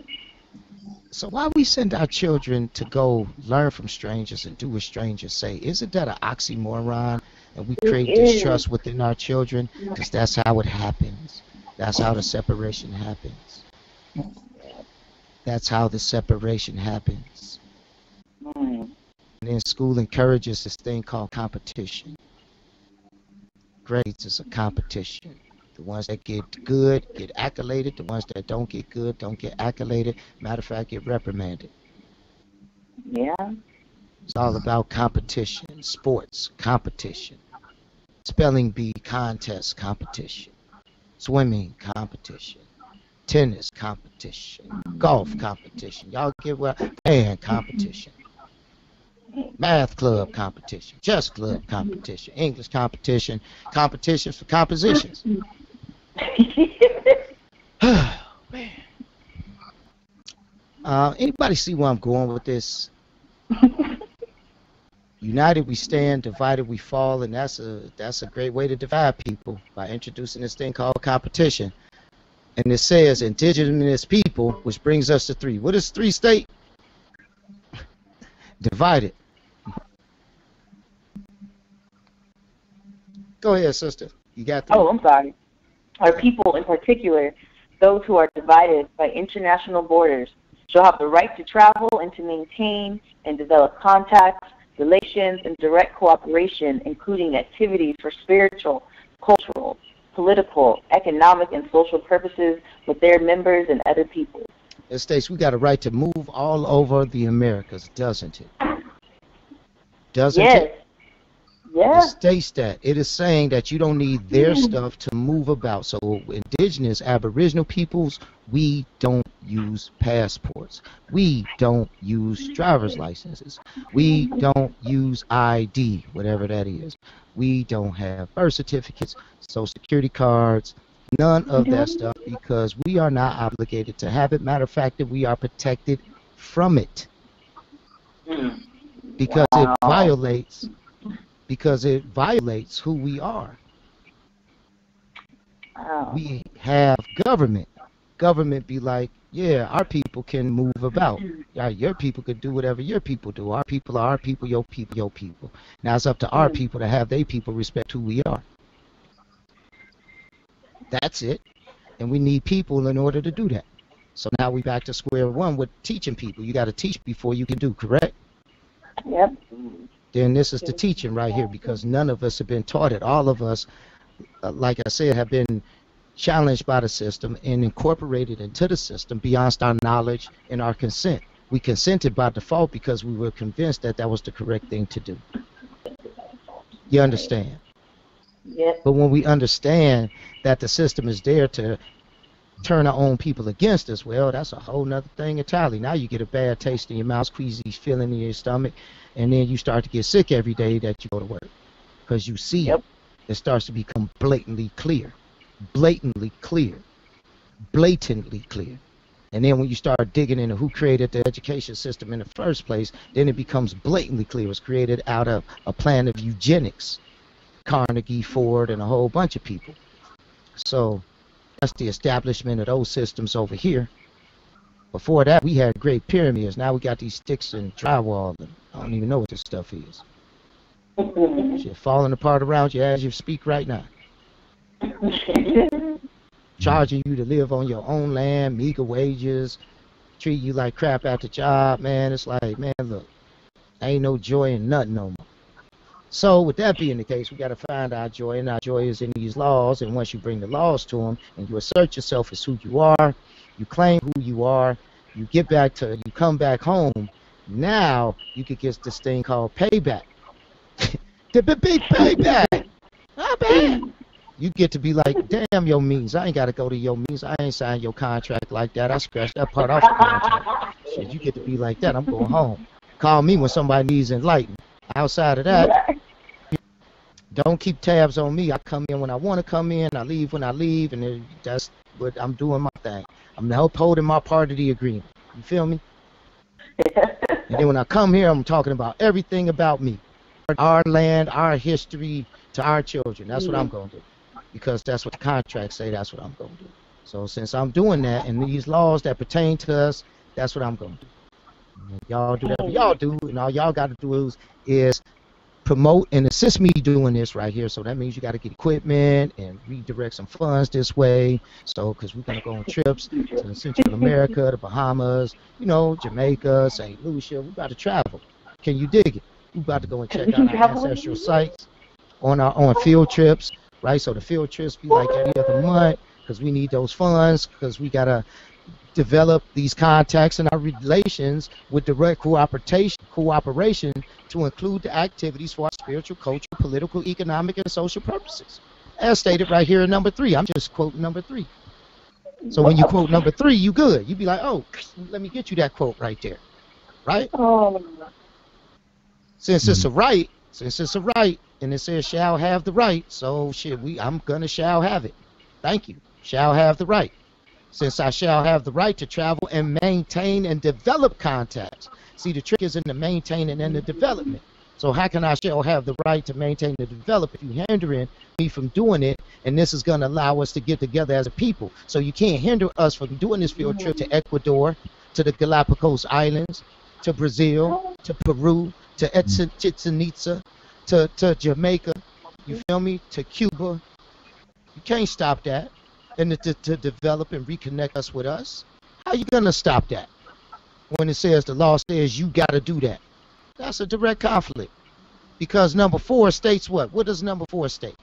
So why we send our children to go learn from strangers and do what strangers say? Isn't that an oxymoron? And we create distrust within our children because that's how it happens. That's how the separation happens. That's how the separation happens. And then school encourages this thing called competition. Grades is a competition. The ones that get good get accoladed. The ones that don't get good don't get accoladed. Matter of fact, get reprimanded. Yeah. It's all about competition. Sports, competition. Spelling bee contest, competition. Swimming, competition. Tennis, competition. Golf, competition. Y'all get what? Band, competition. Math club, competition. Chess club, competition. English competition. Competitions for compositions. Man. Anybody see where I'm going with this? United we stand, divided we fall, and that's a great way to divide people by introducing this thing called competition. And it says indigenous people, which brings us to 3. What does 3 state? Divided. Go ahead, sister. You got 3. Oh, I'm sorry. Our people in particular, those who are divided by international borders, shall have the right to travel and to maintain and develop contacts, relations, and direct cooperation, including activities for spiritual, cultural, political, economic, and social purposes with their members and other peoples. It states we got a right to move all over the Americas, doesn't it? Doesn't it? Yeah. It states that. It is saying that you don't need their stuff to move about. So indigenous, aboriginal peoples, we don't use passports. We don't use driver's licenses. We don't use ID, whatever that is. We don't have birth certificates, social security cards, none of that stuff because we are not obligated to have it. Matter of fact, that we are protected from it because it violates who we are. We have government. Government be like, yeah, our people can move about. Yeah, your people could do whatever your people do. Our people are our people, your people, your people. Now it's up to our people to have their people respect who we are. That's it. And we need people in order to do that. So now we back to square one with teaching people. You got to teach before you can do, correct? Yep. Then this is the teaching right here because none of us have been taught it. All of us, like I said, have been challenged by the system and incorporated into the system beyond our knowledge and our consent. We consented by default because we were convinced that that was the correct thing to do. You understand? Yep. But when we understand that the system is there to turn our own people against us, well, that's a whole nother thing entirely. Now you get a bad taste in your mouth, queasy feeling in your stomach, and then you start to get sick every day that you go to work because you see it starts to become blatantly clear. Blatantly clear. And then when you start digging into who created the education system in the first place, then it becomes blatantly clear. It was created out of a plan of eugenics. Carnegie, Ford, and a whole bunch of people. So that's the establishment of those systems over here. Before that, we had great pyramids. Now we got these sticks and drywall. And I don't even know what this stuff is. Shit falling apart around you as you speak right now. Charging you to live on your own land, meager wages, treat you like crap at the job, man. It's like, man, look, ain't no joy in nothing no more. So with that being the case, we got to find our joy, and our joy is in these laws. And once you bring the laws to them and you assert yourself as who you are, you claim who you are, you come back home, now you could get this thing called payback. The big payback. Not bad. You get to be like, damn your means. I ain't got to go to your means. I ain't signed your contract like that. I scratched that part off the contract. Shit, you get to be like that. I'm going home. Call me when somebody needs enlightenment. Outside of that, don't keep tabs on me. I come in when I want to come in. I leave when I leave, and that's what I'm doing my thing. I'm upholding my part of the agreement. You feel me? And then when I come here, I'm talking about everything about me. Our land, our history to our children. That's what I'm going to do. Because that's what the contracts say, that's what I'm going to do. So since I'm doing that, and these laws that pertain to us, that's what I'm going to do. And y'all do whatever y'all do, and all y'all got to do is promote and assist me doing this right here. So that means you got to get equipment and redirect some funds this way. So, because we're going to go on trips to Central America, the Bahamas, you know, Jamaica, St. Lucia. We're about to travel. Can you dig it? We're about to go and check out our ancestral sites on field trips, right? So the field trips be like every other month because we need those funds because we got to develop these contacts and our relations with direct cooperation to include the activities for our spiritual, cultural, political, economic, and social purposes. As stated right here in number 3. I'm just quoting number 3. So when you quote number 3, you good. You be like, oh, let me get you that quote right there. Right? Since it's a right, and it says shall have the right, so shit, I'm gonna shall have it. Thank you. Shall have the right. Since I shall have the right to travel and maintain and develop contacts. See, the trick is in the maintaining and the development. So how can I shall have the right to maintain and develop if you're hindering me from doing it? And this is going to allow us to get together as a people. So you can't hinder us from doing this field trip to Ecuador, to the Galapagos Islands, to Brazil, to Peru, to Chichen Itza, to Jamaica, you feel me, to Cuba. You can't stop that. And to develop and reconnect us with us. How you going to stop that? When it says the law says you got to do that. That's a direct conflict. Because number 4 states what? What does number 4 state?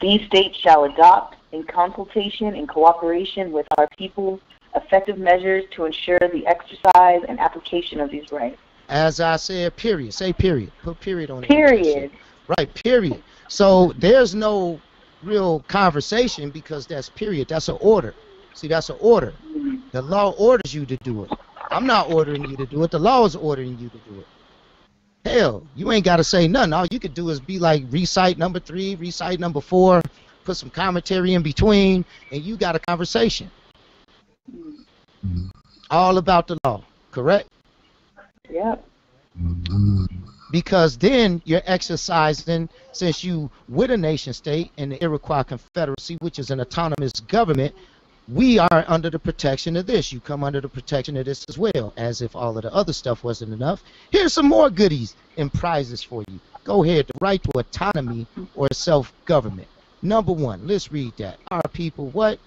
These states shall adopt, in consultation and cooperation with our people, effective measures to ensure the exercise and application of these rights. As I said, period. Say period. Put period on it. Period. Right, period. So there's no real conversation because that's period. That's an order. See, that's an order. The law orders you to do it. I'm not ordering you to do it. The law is ordering you to do it. Hell, you ain't got to say nothing. All you could do is be like, recite number 3, recite number 4, put some commentary in between, and you got a conversation. All about the law, correct? Yep. Because then you're exercising, since you with a nation state and the Iroquois Confederacy, which is an autonomous government, we are under the protection of this. You come under the protection of this as well, as if all of the other stuff wasn't enough. Here's some more goodies and prizes for you. Go ahead, the right to autonomy or self-government. Number 1, let's read that. Our people, what?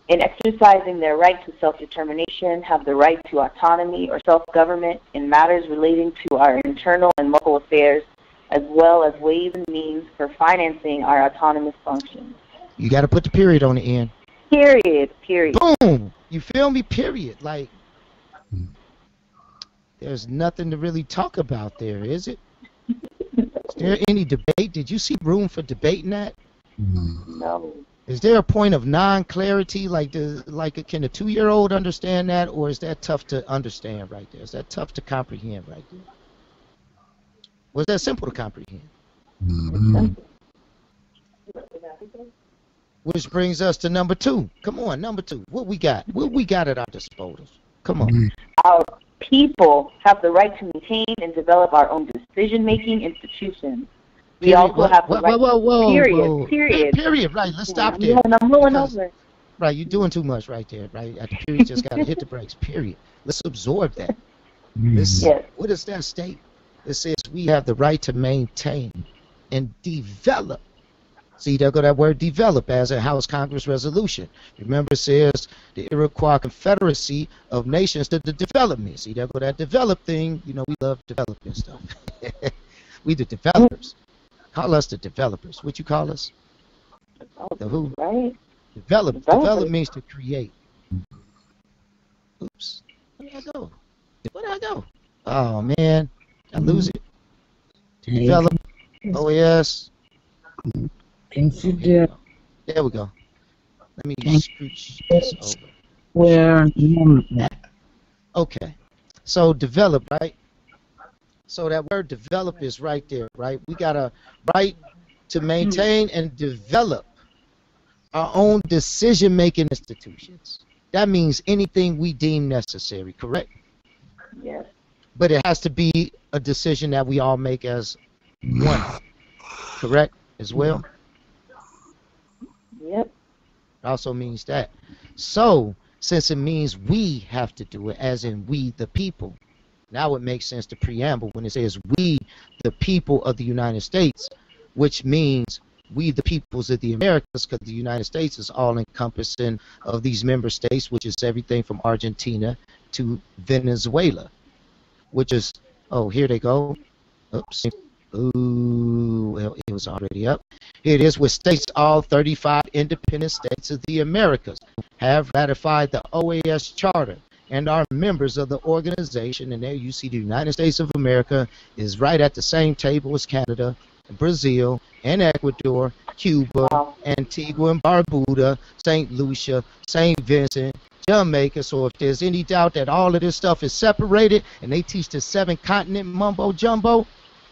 In exercising their right to self-determination, have the right to autonomy or self-government in matters relating to our internal and local affairs, as well as ways and means for financing our autonomous functions. You got to put the period on the end. Period. Period. Boom. You feel me? Period. Like, there's nothing to really talk about there, is it? Is there any debate? Did you see room for debating that? No. Is there a point of non-clarity? Like, can a 2-year-old understand that, or is that tough to understand right there? Is that tough to comprehend right there? Was that simple to comprehend? Which brings us to number 2. Come on, number 2. What we got? What we got at our disposal? Come on. Our people have the right to maintain and develop our own decision-making institutions. We also have the right. Period. Right. Let's stop there. And I'm rolling over. Right. You're doing too much right there. Right. At the period, just gotta hit the brakes. Period. Let's absorb that. What does that state? It says we have the right to maintain and develop. See, there go that word develop as a House Congress resolution. Remember, it says the Iroquois Confederacy of Nations to the development. See, there go that develop thing. You know, we love developing stuff. We the developers. Call us the developers. What you call us? The who? Right. Develop means to create. Oops. Where did I go? Where did I go? Oh, man. I lose it. To develop. OAS. Consider. There we go. Let me scooch this over. Where Okay. So develop, right? So that word develop is right there, right? We got a right to maintain and develop our own decision-making institutions. That means anything we deem necessary, correct? Yes. But it has to be a decision that we all make as one, correct, as well? Yep. It also means that. So, since it means we have to do it, as in we the people, now it makes sense to preamble when it says we the people of the United States, which means we the peoples of the Americas, because the United States is all encompassing of these member states, which is everything from Argentina to Venezuela, which is, oh, here they go. Oops. Ooh, well, it was already up. Here it is, with states, all 35 independent states of the Americas have ratified the OAS Charter and are members of the organization. And there you see the United States of America is right at the same table as Canada, Brazil, and Ecuador, Cuba, Antigua and Barbuda, St. Lucia, St. Vincent, Jamaica. So if there's any doubt that all of this stuff is separated and they teach the 7-continent mumbo jumbo,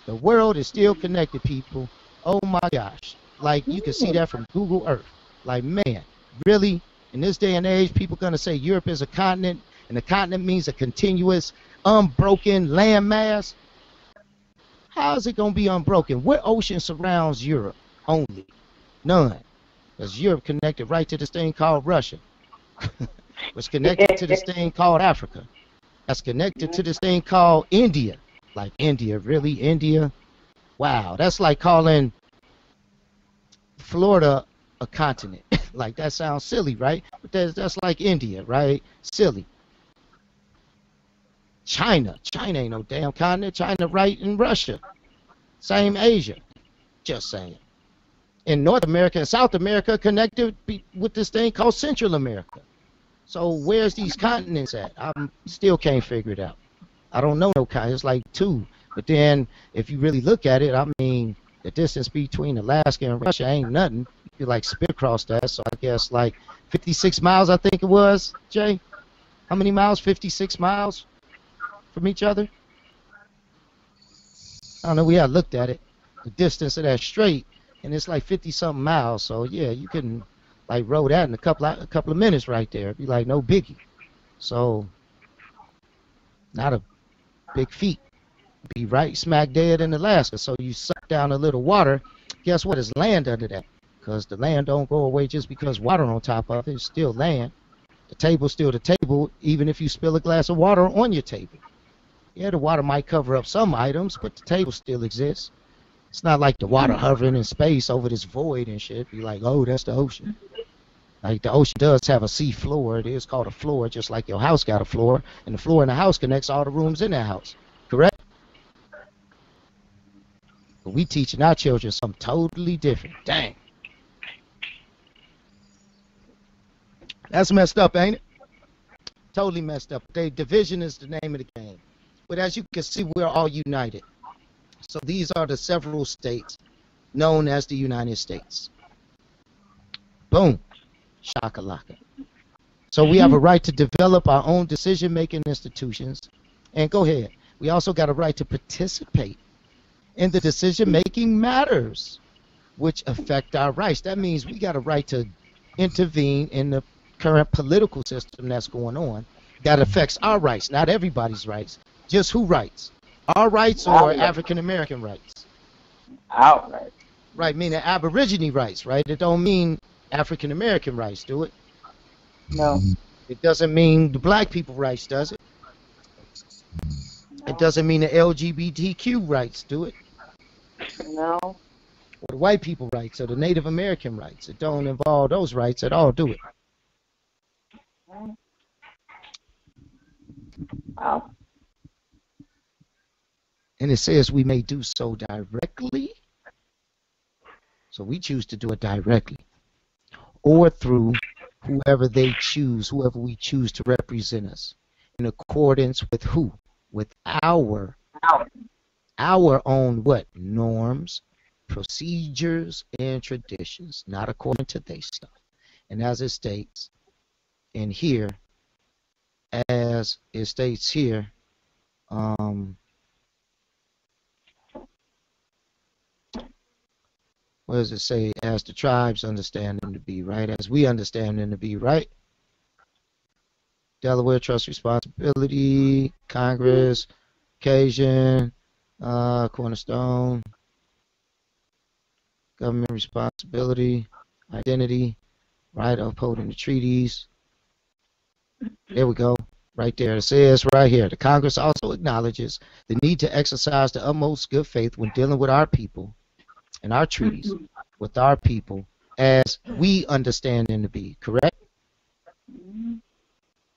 the world is still connected, people. Oh my gosh. Like, you can see that from Google Earth. Like, man, really? In this day and age, people are going to say Europe is a continent, and a continent means a continuous, unbroken landmass? How is it going to be unbroken? What ocean surrounds Europe only? None. Because Europe connected right to this thing called Russia. Was connected to this thing called Africa. That's connected to this thing called India. Like, India, really? India? Wow, that's like calling Florida a continent. Like, that sounds silly, right? But that's like India, right? Silly. China ain't no damn continent. China right in Russia. Same Asia. Just saying. In North America and South America connected with this thing called Central America. So where's these continents at? I still can't figure it out. I don't know no kind. It's like 2. But then if you really look at it, I mean, the distance between Alaska and Russia ain't nothing. You could like spit across that. So I guess like 56 miles, I think it was, Jay. How many miles? 56 miles from each other? I don't know. We had looked at it. The distance of that strait, and it's like 50-something miles. So yeah, you can like row that in a couple of minutes right there. It'd be like no biggie. So not a big feat. Be right smack dead in Alaska. So you suck down a little water. Guess what? It's land under that. Because the land don't go away just because water on top of it. It's still land. The table's still the table, even if you spill a glass of water on your table. Yeah, the water might cover up some items, but the table still exists. It's not like the water hovering in space over this void and shit. Be like, oh, that's the ocean. Like, the ocean does have a sea floor. It is called a floor, just like your house got a floor. And the floor in the house connects all the rooms in that house. Correct? But we teaching our children something totally different. Dang. That's messed up, ain't it? Totally messed up. Division is the name of the game. But as you can see, we're all united. So these are the several states known as the United States. Boom. Shakalaka. So we have a right to develop our own decision-making institutions. And go ahead. We also got a right to participate in the decision-making matters which affect our rights. That means we got a right to intervene in the current political system that's going on that affects our rights, not everybody's rights. Just who rights? Our rights or African American rights? Our rights. Right, meaning Aborigine rights, right? It don't mean African American rights, do it? No. It doesn't mean the black people rights, does it? It doesn't mean the LGBTQ rights do it. No. Or the white people rights or the Native American rights. It don't involve those rights at all, do it? Wow. And it says we may do so directly. So we choose to do it directly. Or through whoever they choose, whoever we choose to represent us. In accordance with who? With our own what? Norms, procedures, and traditions. Not according to their stuff. And as it states in here, as it states here, what does it say? As the tribes understand them to be, right? As we understand them to be, right? Delaware Trust Responsibility, Congress, Occasion, Cornerstone, Government Responsibility, Identity, right? Upholding the treaties. There we go. Right there. It says right here, the Congress also acknowledges the need to exercise the utmost good faith when dealing with our people and our treaties with our people as we understand them to be, correct?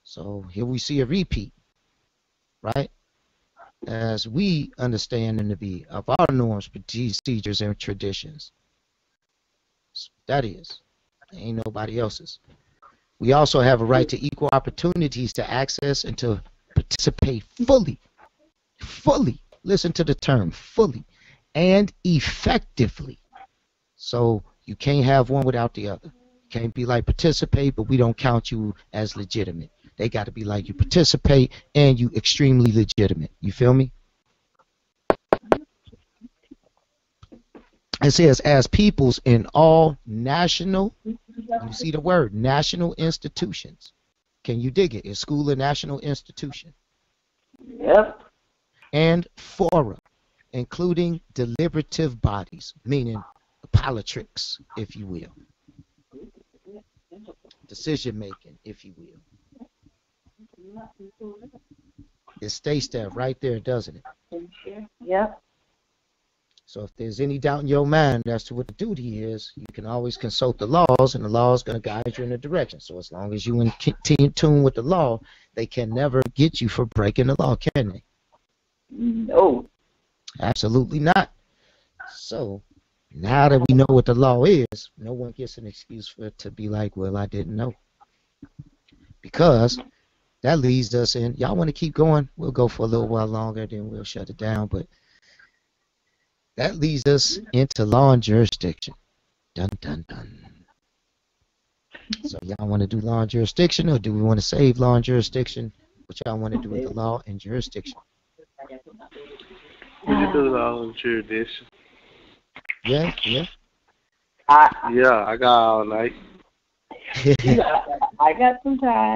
So here we see a repeat, right? As we understand them to be of our norms, procedures, and traditions. That is. Ain't nobody else's. We also have a right to equal opportunities to access and to participate fully, listen to the term, fully, and effectively. So you can't have one without the other. You can't be like participate, but we don't count you as legitimate. They got to be like you participate and you extremely legitimate. You feel me? It says, as peoples in all national, you see the word, national institutions. Can you dig it? Is school a national institution? Yep. And fora, including deliberative bodies, meaning politics, if you will. Decision making, if you will. It states that right there, doesn't it? Yep. So if there's any doubt in your mind as to what the duty is, you can always consult the laws, and the law is going to guide you in a direction. So as long as you in tune with the law, they can never get you for breaking the law, can they? No. Absolutely not. So now that we know what the law is, no one gets an excuse for it to be like, well, I didn't know. Because that leads us in, y'all want to keep going? We'll go for a little while longer, then we'll shut it down. But that leads us into law and jurisdiction. Dun, dun, dun. So y'all want to do law and jurisdiction, or do we want to save law and jurisdiction? What y'all want to do with the law and jurisdiction? We can do law and jurisdiction. Yeah, yeah. Yeah, I got all night. I got some time.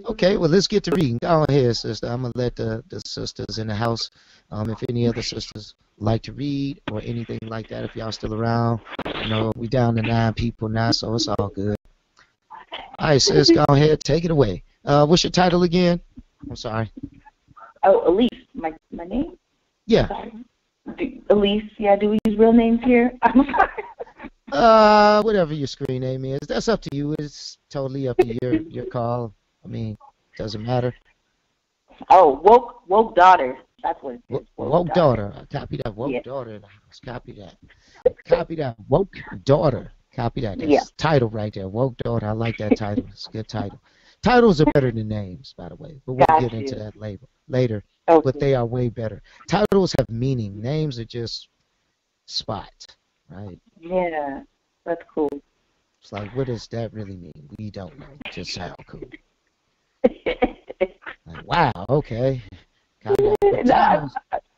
Okay, well, let's get to reading. Go ahead, sister. I'm going to let the sisters in the house, if any other sisters like to read or anything like that, if y'all still around. You know, we down to 9 people now, so it's all good. All right, sis, go ahead. Take it away. What's your title again? I'm sorry. Oh, Elise. My name? Yeah. Elise. Yeah, do we use real names here? I'm sorry. Whatever your screen name is, that's up to you. It's totally up to your call. I mean, doesn't matter. Oh, woke daughter. That's what it is. Woke daughter. Copy that. Woke daughter in the house. Copy that. Copy that. Woke daughter. Copy that. That's title right there. Woke daughter. I like that title. It's a good title. Titles are better than names, by the way, but we'll get into that later. Okay. But they are way better. Titles have meaning. Names are just spots, right? Yeah, that's cool. It's like, what does that really mean? We don't know. It just sound cool. Like, wow, okay.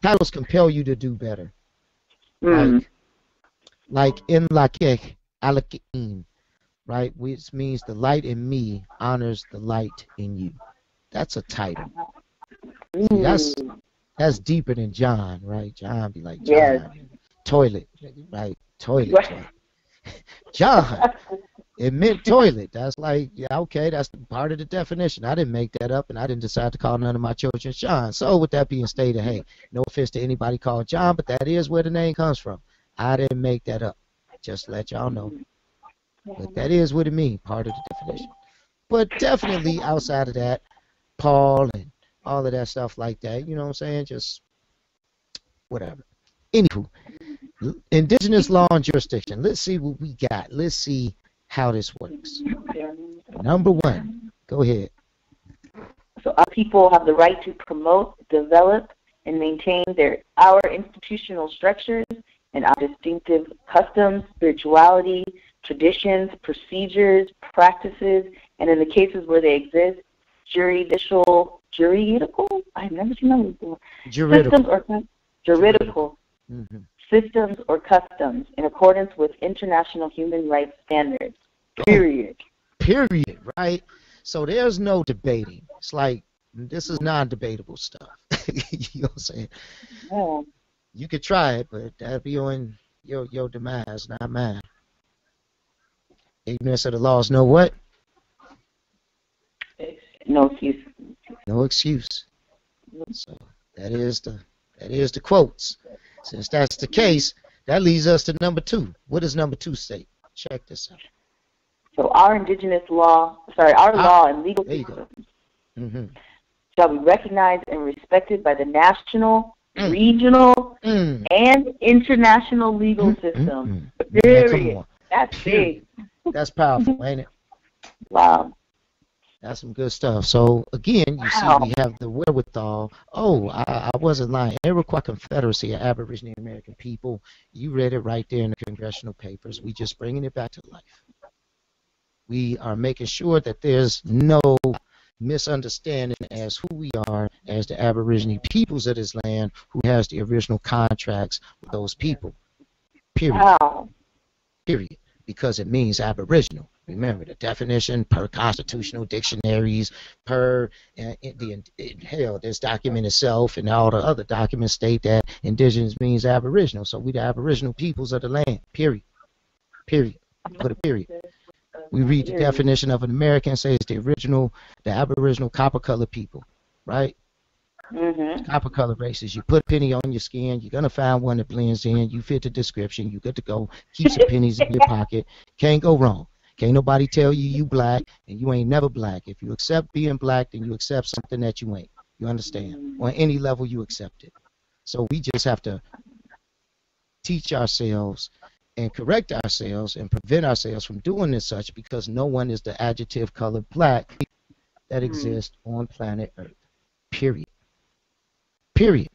Titles compel you to do better. Like in lakek, alakim, right? Which means the light in me honors the light in you. That's a title. See, that's deeper than John, right? John be like, John. Yes. Toilet, right? Toilet. John. It meant toilet. That's like, yeah, okay, that's part of the definition. I didn't make that up, and I didn't decide to call none of my children John. So with that being stated, hey, no offense to anybody called John, but that is where the name comes from. I didn't make that up. Just to let y'all know. But that is what it means, part of the definition. But definitely outside of that, Paul and all of that stuff like that, you know what I'm saying? Just whatever. Anywho, indigenous law and jurisdiction. Let's see what we got. Let's see how this works. Number one, go ahead. So our people have the right to promote, develop, and maintain our institutional structures and our distinctive customs, spirituality, traditions, procedures, practices, and in the cases where they exist, juridical, I've never seen that before. Juridical. Mm-hmm. Systems or customs in accordance with international human rights standards. Period. Period, right? So there's no debating. It's like, this is non-debatable stuff. You know what I'm saying? Yeah. You could try it, but that'd be on your demise, not mine. Ignorance of the laws, no what? No excuse. No excuse. So that is the quotes. Since that's the case, that leads us to number two. What does number two say? Check this out. So our law and legal systems shall be recognized and respected by the national, regional, and international legal system. Period. That's big. That's powerful, ain't it? Wow. That's some good stuff. So, again, you see we have the wherewithal. Oh, I wasn't lying. Iroquois Confederacy of Aboriginal American People. You read it right there in the congressional papers. We just bringing it back to life. We are making sure that there's no misunderstanding as who we are as the Aboriginal peoples of this land who has the original contracts with those people. Period. Wow. Period. Because it means Aboriginal. Remember, the definition per constitutional dictionaries, per this document itself and all the other documents state that indigenous means Aboriginal. So we the Aboriginal peoples of the land. Period. Period. Put a period. We read the definition of an American, says the Aboriginal copper-colored people, right? Copper-colored races. You put a penny on your skin, you're gonna find one that blends in. You fit the description. You good to go. Keep some pennies in your pocket. Can't go wrong. Can't nobody tell you black and you ain't never black. If you accept being black, then you accept something that you ain't. You understand? On any level, you accept it. So we just have to teach ourselves and correct ourselves and prevent ourselves from doing this such, because no one is the adjective color black that exists on planet Earth. Period. Period.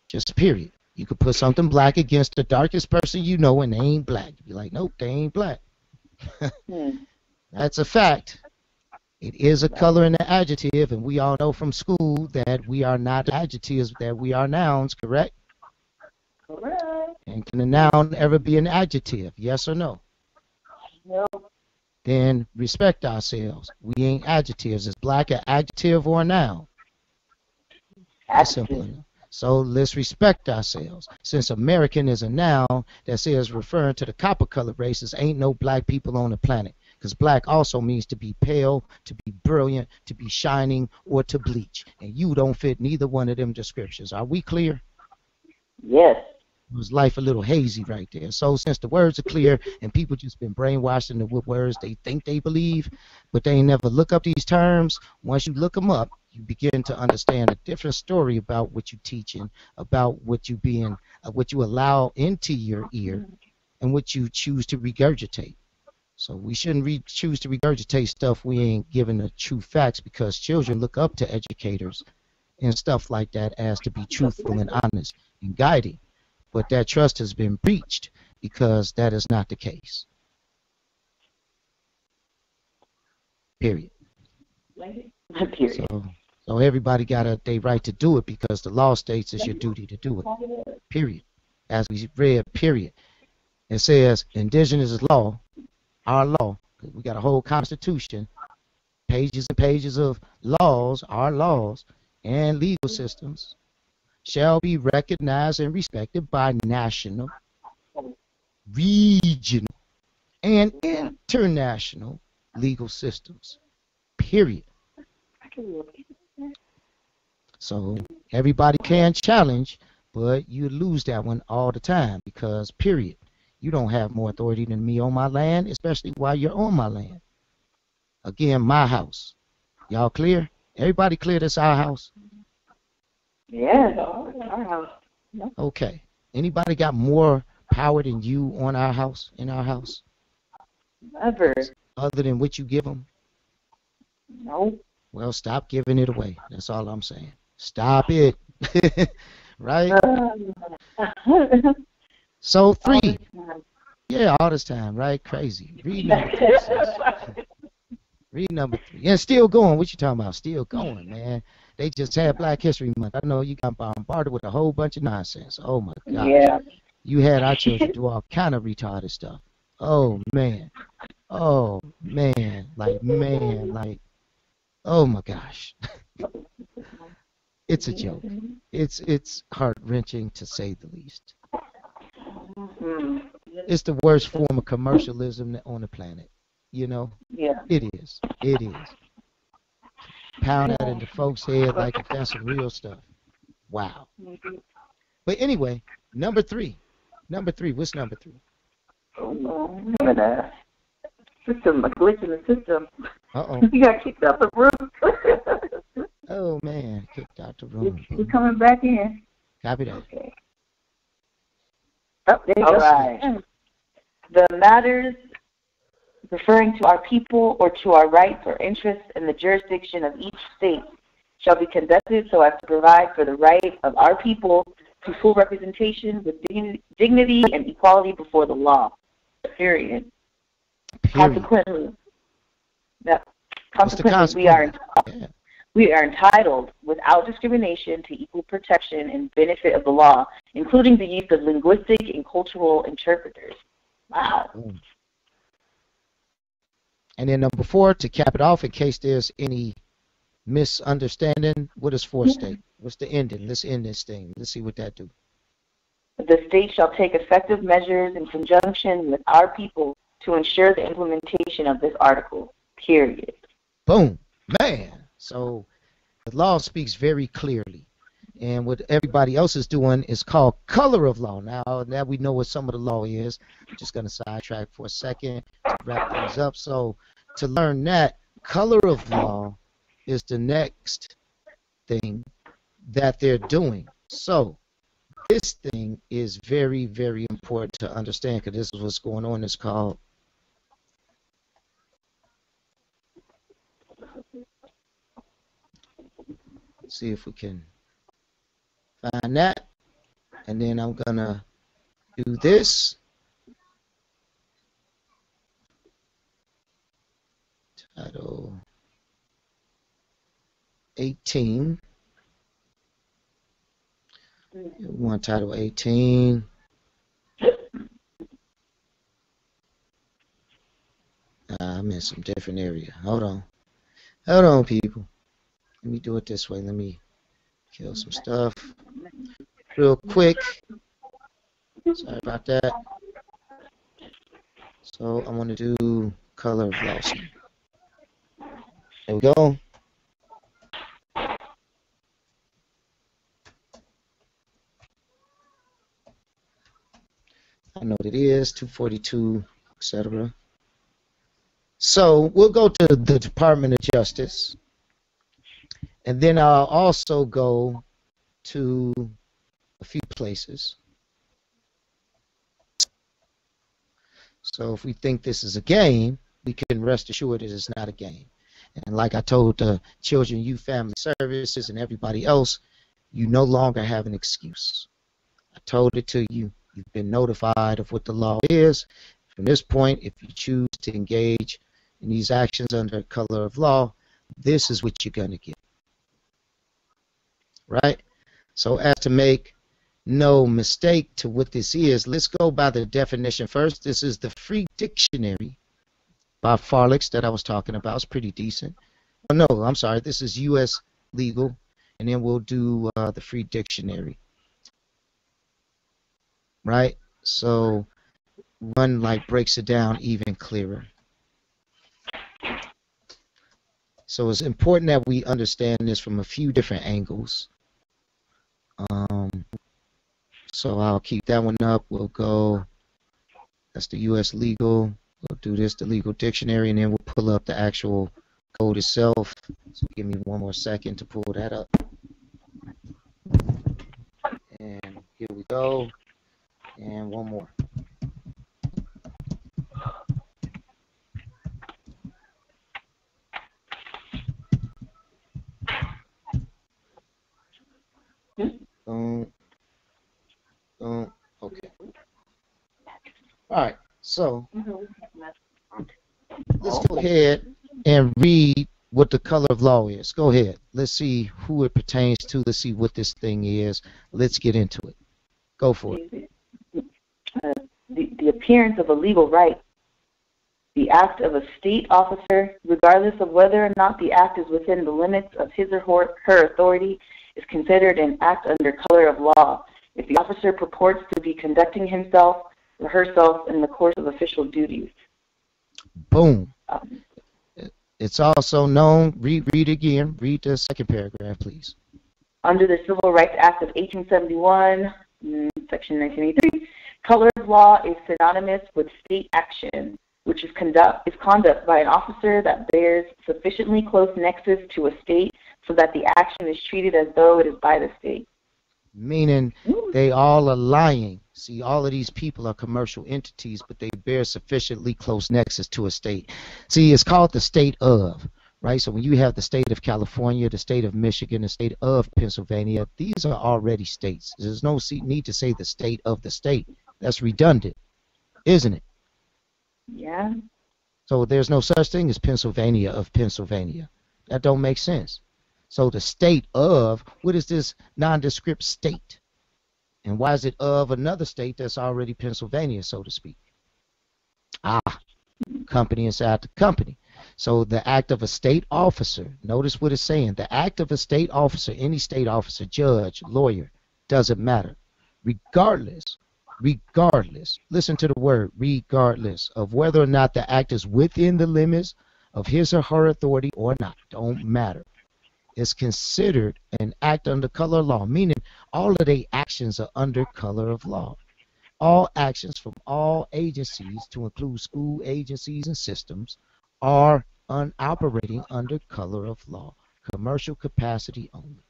Just period. You could put something black against the darkest person you know and they ain't black. You'd be like, nope, they ain't black. That's a fact. It is a color and an adjective, and we all know from school that we are not adjectives, that we are nouns, correct? Correct. And can a noun ever be an adjective? Yes or no? No. Then respect ourselves. We ain't adjectives. Is black an adjective or a noun? Simple enough. So let's respect ourselves. Since American is a noun that says referring to the copper-colored races, ain't no black people on the planet. Because black also means to be pale, to be brilliant, to be shining, or to bleach. And you don't fit neither one of them descriptions. Are we clear? Yes. Was life a little hazy right there. So since the words are clear and people just been brainwashed into what words they think they believe, but they ain't never look up these terms, once you look them up, you begin to understand a different story about what you're teaching, about what you what you allow into your ear, and what you choose to regurgitate. So we shouldn't choose to regurgitate stuff we ain't given the true facts, because children look up to educators and stuff like that as to be truthful and honest and guiding. But that trust has been breached because that is not the case. Period. Period. So everybody got their right to do it because the law states it's your duty to do it. Period. As we read, period. It says indigenous is law, our law. We got a whole constitution, pages and pages of laws, our laws, and legal systems shall be recognized and respected by national, regional, and international legal systems, period. So everybody can challenge, but you lose that one all the time because, period, you don't have more authority than me on my land, especially while you're on my land. Again, my house. Y'all clear? Everybody clear? This our house? Yeah, our house. No. Okay. Anybody got more power than you on our house, in our house? Never. Other than what you give them? No. Well, stop giving it away. That's all I'm saying. Stop it. Right? So 3. Yeah, all this time, right? Crazy. Read number 3. Read number 3. And still going. What you talking about? Still going, man. They just had Black History Month. I know you got bombarded with a whole bunch of nonsense. Oh my gosh. Yeah. You had our children do all kind of retarded stuff. Oh man. Oh man. Like, oh my gosh. It's a joke. It's heart-wrenching to say the least. It's the worst form of commercialism on the planet. You know? Yeah. It is. It is. Pound that into folks' head like if that's some real stuff. Wow. But anyway, number 3. Number 3. What's number 3? Oh no. I'm a system, a glitch in the system. Uh-oh. You got kicked out the room. Oh man, kicked out the room. You're coming back in. Copy that. Okay. Oh, there you go. Right. The matters referring to our people or to our rights or interests in the jurisdiction of each state shall be conducted so as to provide for the right of our people to full representation with dignity and equality before the law. Period. Consequently, we are entitled, without discrimination, to equal protection and benefit of the law, including the use of linguistic and cultural interpreters. Wow. And then number 4, to cap it off, in case there's any misunderstanding, what does 4 state? What's the ending? Let's end this thing. Let's see what that do. The state shall take effective measures in conjunction with our people to ensure the implementation of this article. Period. Boom. Man. So the law speaks very clearly. And what everybody else is doing is called color of law. Now that we know what some of the law is, I'm just going to sidetrack for a second to wrap things up. So to learn that, color of law is the next thing that they're doing. So this thing is very, very important to understand because this is what's going on. It's called see if we can find that, and then I'm gonna do this. Title 18. We want Title 18. I'm in some different area. Hold on, people. Let me do it this way. Let me kill some stuff real quick. Sorry about that. So I want to do color of law. There we go. I know what it is, 242, etc. So we'll go to the Department of Justice. And then I'll also go to a few places. So if we think this is a game, we can rest assured it is not a game. And like I told the Children, Youth, Family Services and everybody else, you no longer have an excuse. I told it to you. You've been notified of what the law is. From this point, if you choose to engage in these actions under color of law, this is what you're going to get. Right? So as to make no mistake to what this is, let's go by the definition first. This is the Free Dictionary by Farlex that I was talking about. It's pretty decent. Oh, no, I'm sorry. This is U.S. Legal, and then we'll do the Free Dictionary. Right? So one like breaks it down even clearer. So it's important that we understand this from a few different angles. So I'll keep that one up. We'll go, that's the U.S. legal. We'll do this, the legal dictionary, and then we'll pull up the actual code itself. So give me one more second to pull that up. And here we go. And one more. Boom. Boom. Okay. All right. So let's go ahead and read what the color of law is. Go ahead. Let's see who it pertains to. Let's see what this thing is. Let's get into it. Go for it. The appearance of a legal right. The act of a state officer, regardless of whether or not the act is within the limits of his or her authority, is considered an act under color of law if the officer purports to be conducting himself or herself in the course of official duties. Boom. It's also known, read again, read the second paragraph, please. Under the Civil Rights Act of 1871, Section 1983, color of law is synonymous with state action, which is conduct by an officer that bears sufficiently close nexus to a state so that the action is treated as though it is by the state. Meaning they all are lying. See, all of these people are commercial entities, but they bear sufficiently close nexus to a state. See, it's called the state of, right? So when you have the state of California, the state of Michigan, the state of Pennsylvania, these are already states. There's no need to say the state of the state. That's redundant, isn't it? Yeah. So there's no such thing as Pennsylvania of Pennsylvania. That don't make sense. So the state of, what is this nondescript state? And why is it of another state that's already Pennsylvania, so to speak? Company inside the company. So the act of a state officer, notice what it's saying. The act of a state officer, any state officer, judge, lawyer, doesn't matter. Regardless, listen to the word, regardless of whether or not the act is within the limits of his or her authority or not, don't matter. Is considered an act under color of law, meaning all of their actions are under color of law. All actions from all agencies, to include school agencies and systems, are operating under color of law, commercial capacity only.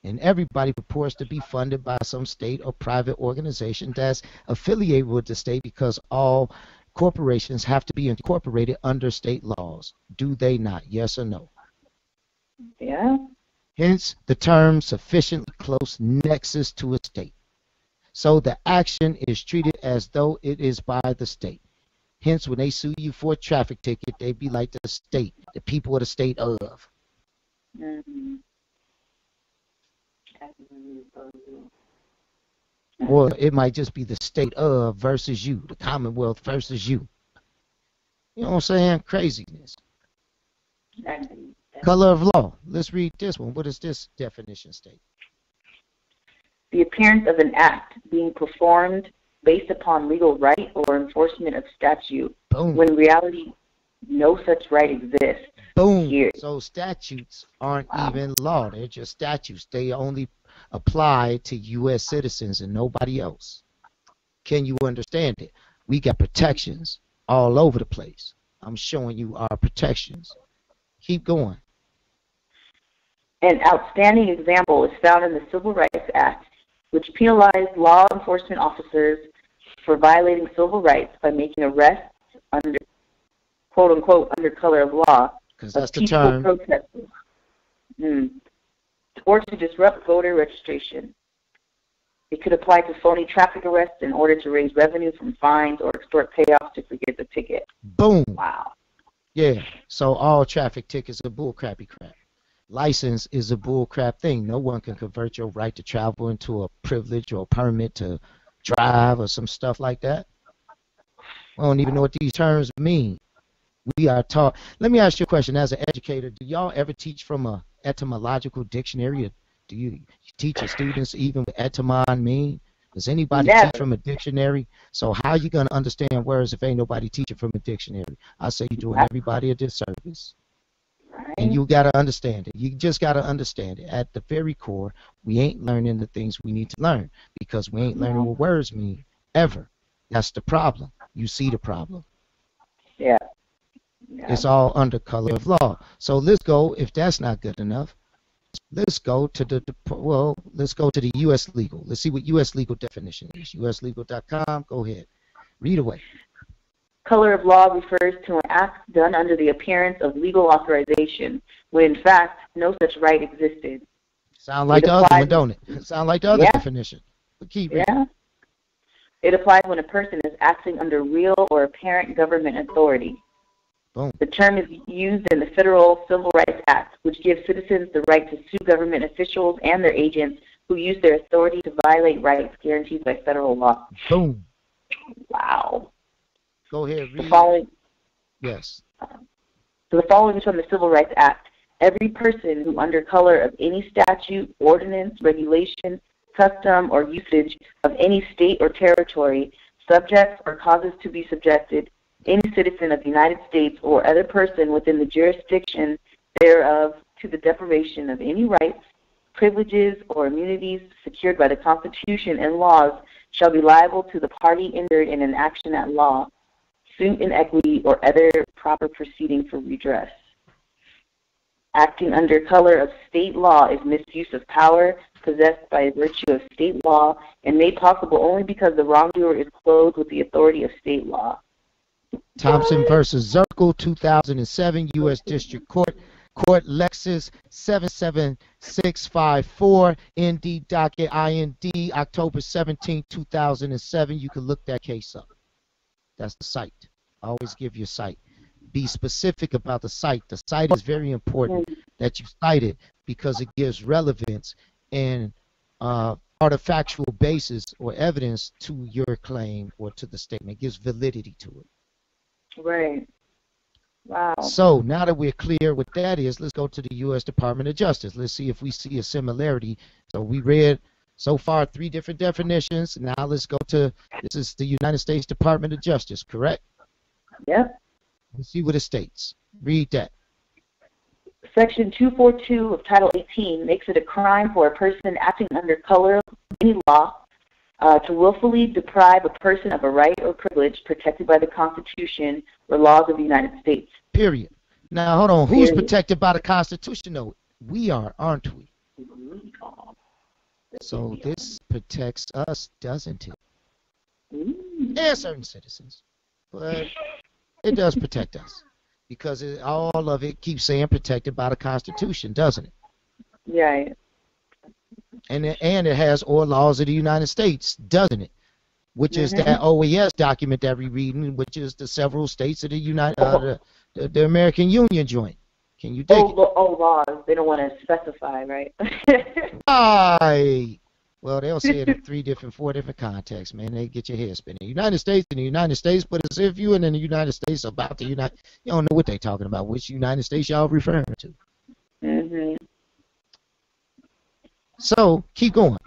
And everybody purports to be funded by some state or private organization that's affiliated with the state, because all corporations have to be incorporated under state laws. Do they not? Yes or no? Yeah. Hence the term sufficiently close nexus to a state. So the action is treated as though it is by the state. Hence when they sue you for a traffic ticket, they be like the state, the people of the state of. Mm-hmm. Or it might just be the state of versus you, the Commonwealth versus you. You know what I'm saying? Craziness. Color of law. Let's read this one. What does this definition state? The appearance of an act being performed based upon legal right or enforcement of statute. Boom. When in reality no such right exists. Boom. Here. So statutes aren't even law. They're just statutes. They only apply to U.S. citizens and nobody else. Can you understand it? We got protections all over the place. I'm showing you our protections. Keep going. An outstanding example is found in the Civil Rights Act, which penalized law enforcement officers for violating civil rights by making arrests under, quote unquote, under color of law. Because that's the term. Protesters. Or to disrupt voter registration. It could apply to phony traffic arrests in order to raise revenue from fines or extort payoffs to forget the ticket. Boom. Wow. Yeah. So all traffic tickets are bull crappy crap. License is a bull crap thing. No one can convert your right to travel into a privilege or a permit to drive or some stuff like that. I don't even know what these terms mean. We are taught. Let me ask you a question. As an educator, do y'all ever teach from a etymological dictionary? Or do you teach your students even what etymon mean? Does anybody Never. teach from a dictionary? So how you gonna understand words if ain't nobody teaching from a dictionary? I say you're doing everybody a disservice. Right. And you gotta understand it. You just gotta understand it. At the very core, we ain't learning the things we need to learn because we ain't learning what words mean ever. That's the problem. You see the problem. Yeah. It's all under color of law. So let's go. If that's not good enough, let's go to let's go to the U.S. legal. Let's see what U.S. legal definition is. USlegal.com. Go ahead. Read away. Color of law refers to an act done under the appearance of legal authorization, when in fact no such right existed. Sound like the other one, don't it? Sound like the other definition. But keep reading. Yeah. It applies when a person is acting under real or apparent government authority. Boom. The term is used in the Federal Civil Rights Act, which gives citizens the right to sue government officials and their agents who use their authority to violate rights guaranteed by federal law. Boom. Wow. Go ahead, read. The following, yes. So the following is from the Civil Rights Act. Every person who, under color of any statute, ordinance, regulation, custom, or usage of any state or territory, subjects or causes to be subjected any citizen of the United States or other person within the jurisdiction thereof to the deprivation of any rights, privileges, or immunities secured by the Constitution and laws shall be liable to the party injured in an action at law, suit in equity, or other proper proceeding for redress. Acting under color of state law is misuse of power possessed by virtue of state law and made possible only because the wrongdoer is clothed with the authority of state law. Thompson versus Zirkle, 2007, U.S. District Court, Court Lexus 77654, ND docket IND, October 17, 2007. You can look that case up. That's the site. Always give your site. Be specific about the site. The site is very important that you cite it because it gives relevance and artifactual basis or evidence to your claim or to the statement. It gives validity to it. Right. Wow. So now that we're clear what that is, let's go to the U.S. Department of Justice. Let's see if we see a similarity. So we read so far 3 different definitions. Now let's go to, this is the United States Department of Justice, correct? Yep. Let's see what it states. Read that. Section 242 of Title 18 makes it a crime for a person acting under color of any law to willfully deprive a person of a right or privilege protected by the Constitution or laws of the United States. Period. Now, hold on. Who's protected by the Constitution, though? We are, aren't we? So this protects us, doesn't it? And certain citizens. But it does protect us. Because all of it keeps saying protected by the Constitution, doesn't it? Yeah. And it has all laws of the United States, doesn't it? Which is that OAS document that we're reading, which is the several states of the the American Union joint. Can you dig it? Laws. They don't want to specify, right? Right. Well, they'll say it in 4 different contexts, man. They get your head spinning. United States in the United States, but as if you're in the United States about the United, you don't know what they're talking about. Which United States y'all referring to? So keep going.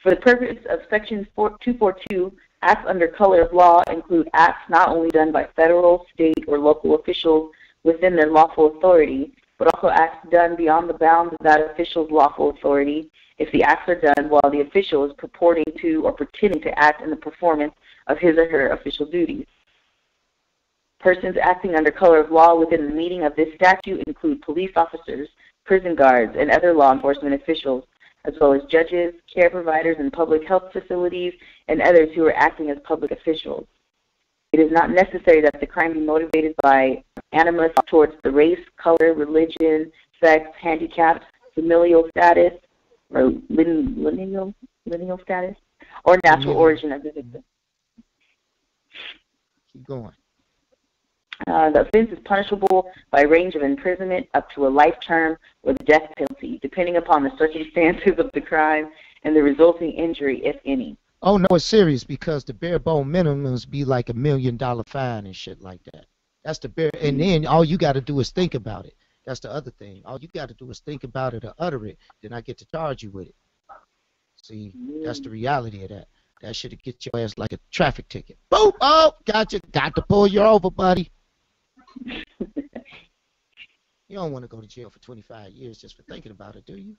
For the purpose of Section 242, acts under color of law include acts not only done by federal, state, or local officials within their lawful authority, but also acts done beyond the bounds of that official's lawful authority if the acts are done while the official is purporting to or pretending to act in the performance of his or her official duties. Persons acting under color of law within the meaning of this statute include police officers, prison guards, and other law enforcement officials, as well as judges, care providers in public health facilities, and others who are acting as public officials. It is not necessary that the crime be motivated by animus towards the race, color, religion, sex, handicap, familial status, or lineal status, or natural origin of the victim. Keep going. The offense is punishable by a range of imprisonment up to a life term or the death penalty, depending upon the circumstances of the crime and the resulting injury, if any. Oh, no, it's serious because the bare bone minimums be like $1 million fine and shit like that. That's the bare, and then all you got to do is think about it. That's the other thing. All you got to do is think about it or utter it. Then I get to charge you with it. See, that's the reality of that. That should get your ass like a traffic ticket. Boop! Oh, gotcha. Got to pull you over, buddy. You don't want to go to jail for 25 years just for thinking about it, do you?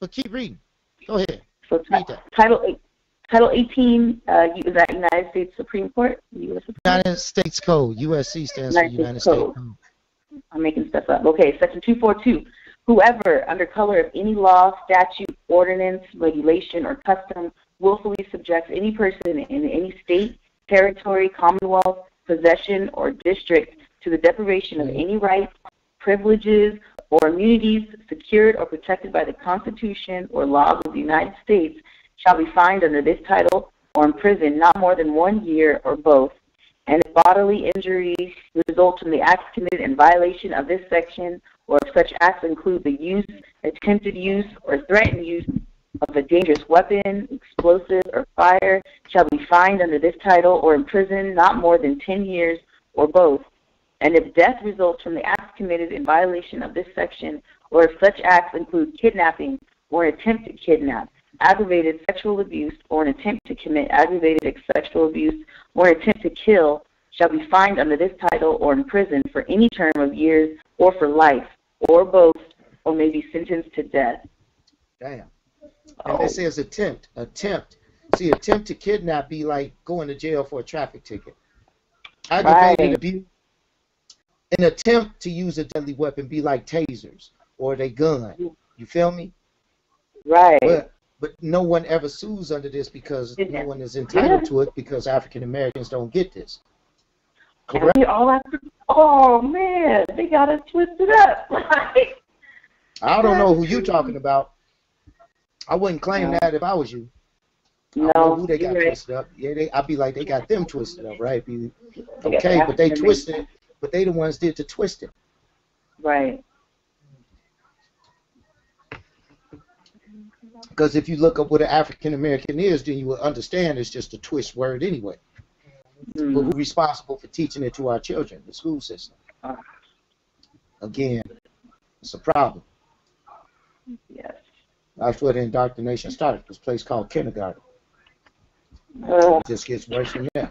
But keep reading. Go ahead. So read that. Title 18 is that United States Supreme Court? US Supreme United States Code. USC stands for United States Code. I'm making stuff up. Okay, Section 242. Whoever, under color of any law, statute, ordinance, regulation, or custom, willfully subjects any person in any state, territory, commonwealth, possession, or district to the deprivation of any rights, privileges, or immunities secured or protected by the Constitution or laws of the United States shall be fined under this title or imprisoned not more than 1 year or both. And if bodily injuries result from the acts committed in violation of this section, or if such acts include the use, attempted use, or threatened use of a dangerous weapon, explosive, or fire, shall be fined under this title or imprisoned not more than 10 years or both. And if death results from the acts committed in violation of this section, or if such acts include kidnapping or an attempt to kidnap, aggravated sexual abuse, or an attempt to commit aggravated sexual abuse, or an attempt to kill, shall be fined under this title or imprisoned for any term of years or for life, or both, or may be sentenced to death. Damn. And it says attempt. See, attempt to kidnap be like going to jail for a traffic ticket. Aggravated abuse. An attempt to use a deadly weapon be like tasers or a gun. You feel me? Right. But no one ever sues under this because no one is entitled to it because African Americans don't get this. Correct? Oh man, they got it twisted up. I don't know who you talking about. I wouldn't claim that if I was you. I don't know who they got twisted up. Yeah, I'd be like, they got them twisted up, right? Okay, but they twisted it. But they the ones did to twist it. Right. Because if you look up what an African American is, then you will understand it's just a twist word anyway. But who's responsible for teaching it to our children? The school system. Again, it's a problem. Yes. That's where the indoctrination started. This place called kindergarten. It just gets worse from there.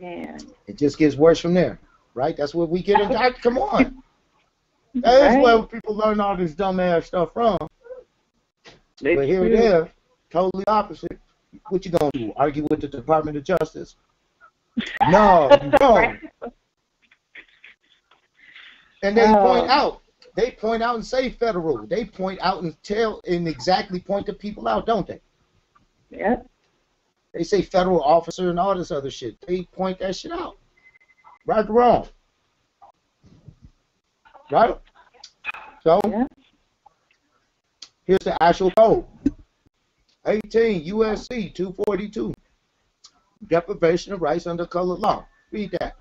Man. It just gets worse from there, right? That's where we get indoctrinated. Come on. That is where people learn all this dumbass stuff from. But here it is, totally opposite. What you gonna do? Argue with the Department of Justice? No, no. And they point out and say federal. They point out and tell and exactly point the people out, don't they? Yeah. They say federal officer and all this other shit. They point that shit out. Right or wrong? Right? So, here's the actual code. 18 USC 242. Deprivation of rights under colored law. Read that.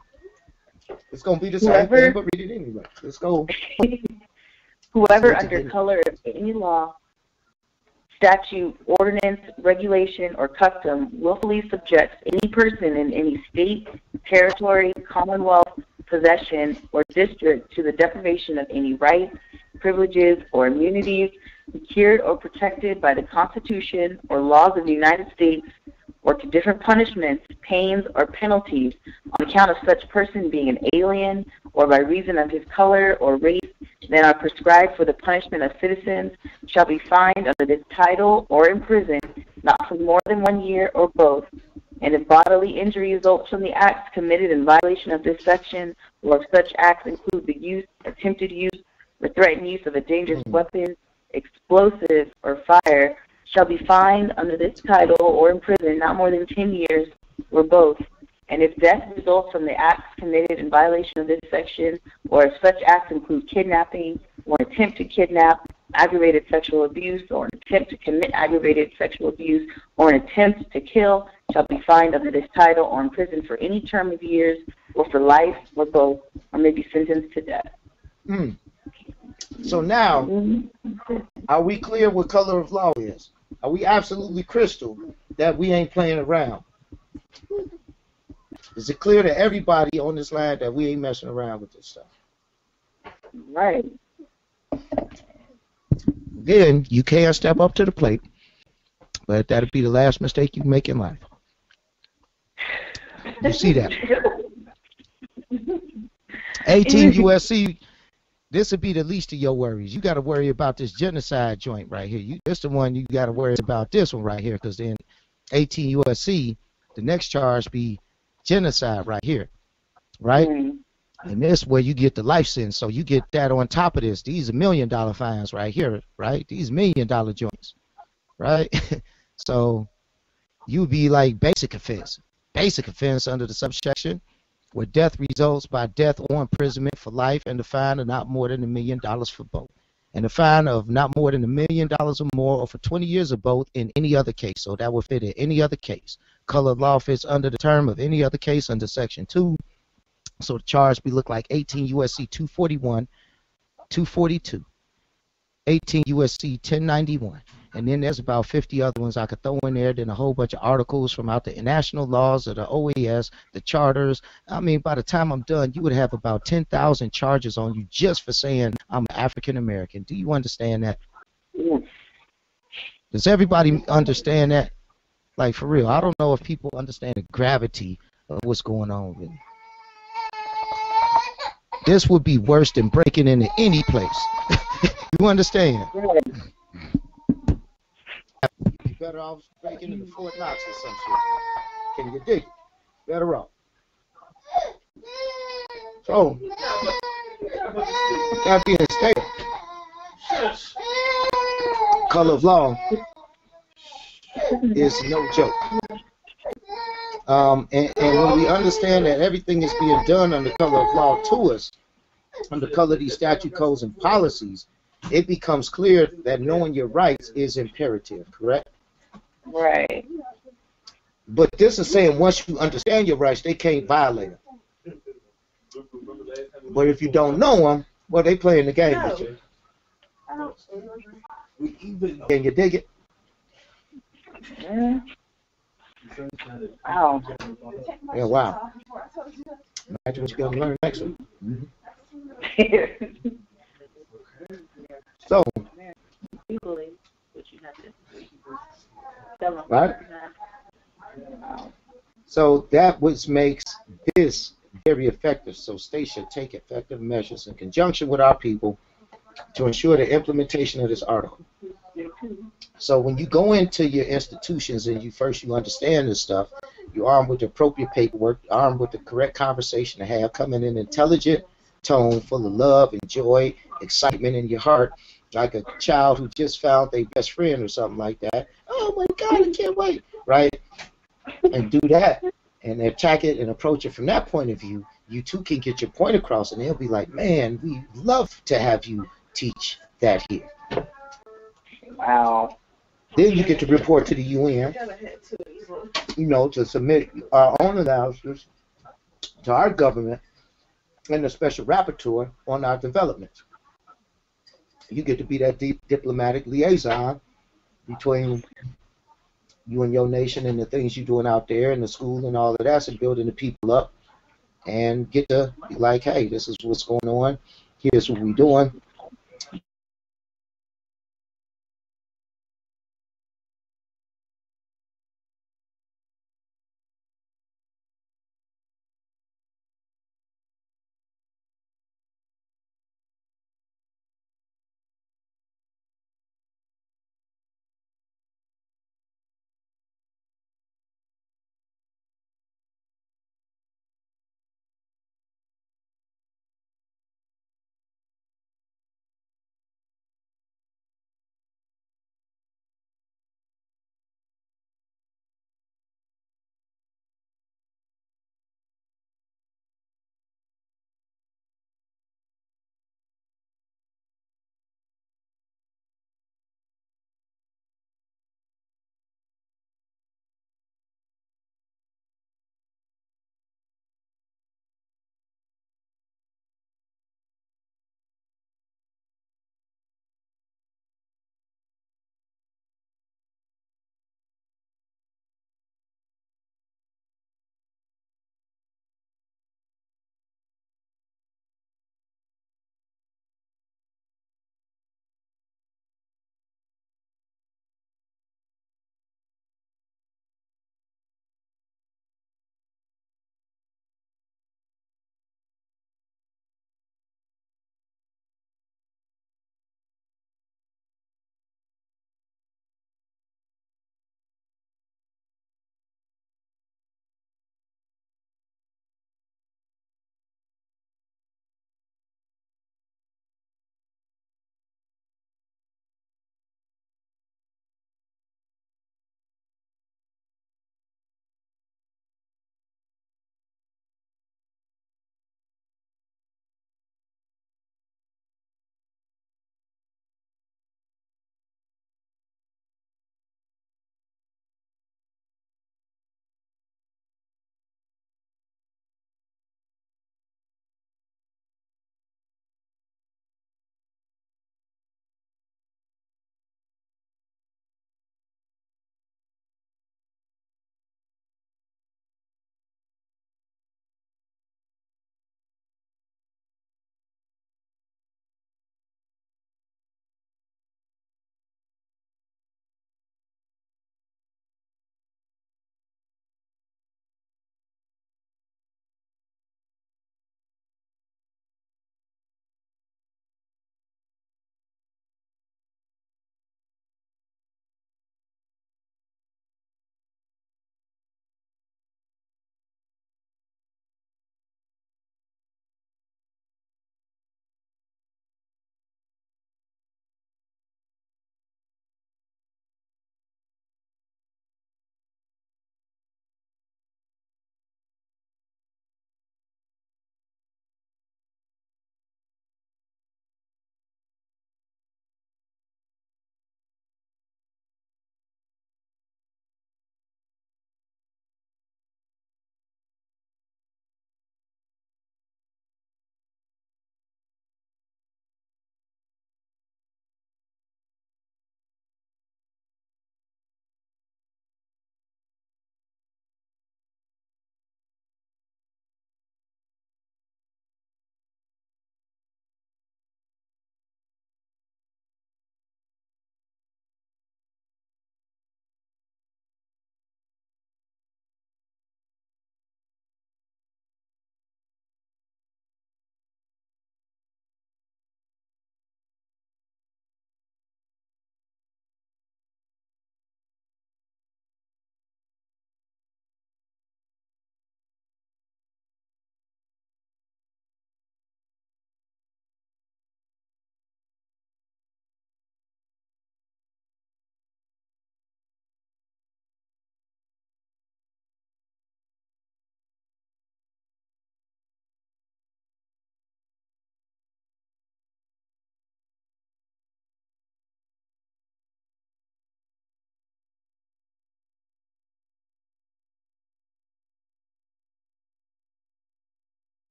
It's going to be the same thing, but read it anyway. Let's go. Whoever under color of any law, statute, ordinance, regulation, or custom willfully subjects any person in any state, territory, commonwealth, possession, or district to the deprivation of any rights, privileges, or immunities secured or protected by the Constitution or laws of the United States, or to different punishments, pains, or penalties on account of such person being an alien or by reason of his color or race than are prescribed for the punishment of citizens shall be fined under this title or imprisoned not for more than 1 year or both. And if bodily injury results from the acts committed in violation of this section, or if such acts include the use, attempted use, or threatened use of a dangerous weapon, explosive, or fire, shall be fined under this title or imprisoned not more than 10 years or both. And if death results from the acts committed in violation of this section, or if such acts include kidnapping or an attempt to kidnap, aggravated sexual abuse, or an attempt to commit aggravated sexual abuse, or an attempt to kill, shall be fined under this title or imprisoned for any term of years or for life or both, or may be sentenced to death. So now, are we clear what color of law is? Are we absolutely crystal that we ain't playing around? Is it clear to everybody on this line that we ain't messing around with this stuff? Right. then you can step up to the plate, but that'll be the last mistake you make in life. You see that? 18 USC, this would be the least of your worries. You got to worry about this genocide joint right here. This the one you got to worry about, this one right here, because then 18 USC, the next charge be genocide right here, right? And this where you get the life sentence, so you get that on top of this. These are $1 million fines right here, right? These $1 million joints, right? So you would be like basic offense under the subsection where death results by death or imprisonment for life, and the fine of not more than $1 million for both, and the fine of not more than $1 million or more, or for 20 years of both in any other case. So that would fit in any other case. Color of law fits under the term of any other case under section 2. So the charge be look like 18 USC 241, 242, 18 USC 1091. And then there's about 50 other ones I could throw in there, then a whole bunch of articles from out the international laws of the OAS, the charters. I mean, by the time I'm done, you would have about 10,000 charges on you just for saying I'm African American. Do you understand that? Does everybody understand that? Like, for real, I don't know if people understand the gravity of what's going on with me. This would be worse than breaking into any place. You understand? You'd be better off breaking into Fort Knox or some shit. Can you dig it? Better off. So, that being stated, color of law is no joke. And when we understand that everything is being done under color of law to us, under color of these statute codes and policies, it becomes clear that knowing your rights is imperative, correct? Right. But this is saying once you understand your rights, they can't violate them. But if you don't know them, well, they playing the game with you. Can you dig it? Yeah. Wow. Yeah, wow. Imagine what you're going to learn next week. So, right? So that which makes this very effective. So states should take effective measures in conjunction with our people to ensure the implementation of this article. So when you go into your institutions and you understand this stuff, you're armed with the appropriate paperwork, armed with the correct conversation to have, coming in an intelligent tone full of love and joy, excitement in your heart, like a child who just found their best friend or something like that. Oh my God, I can't wait, right? And do that and attack it and approach it from that point of view. You too can get your point across, and they'll be like, man, we love to have you teach that here. Wow. Then you get to report to the UN, to submit our own analysis to our government and the special rapporteur on our developments. You get to be that diplomatic liaison between you and your nation and the things you're doing out there in the school and all of that, and building the people up, and get to be like, hey, this is what's going on. Here's what we're doing.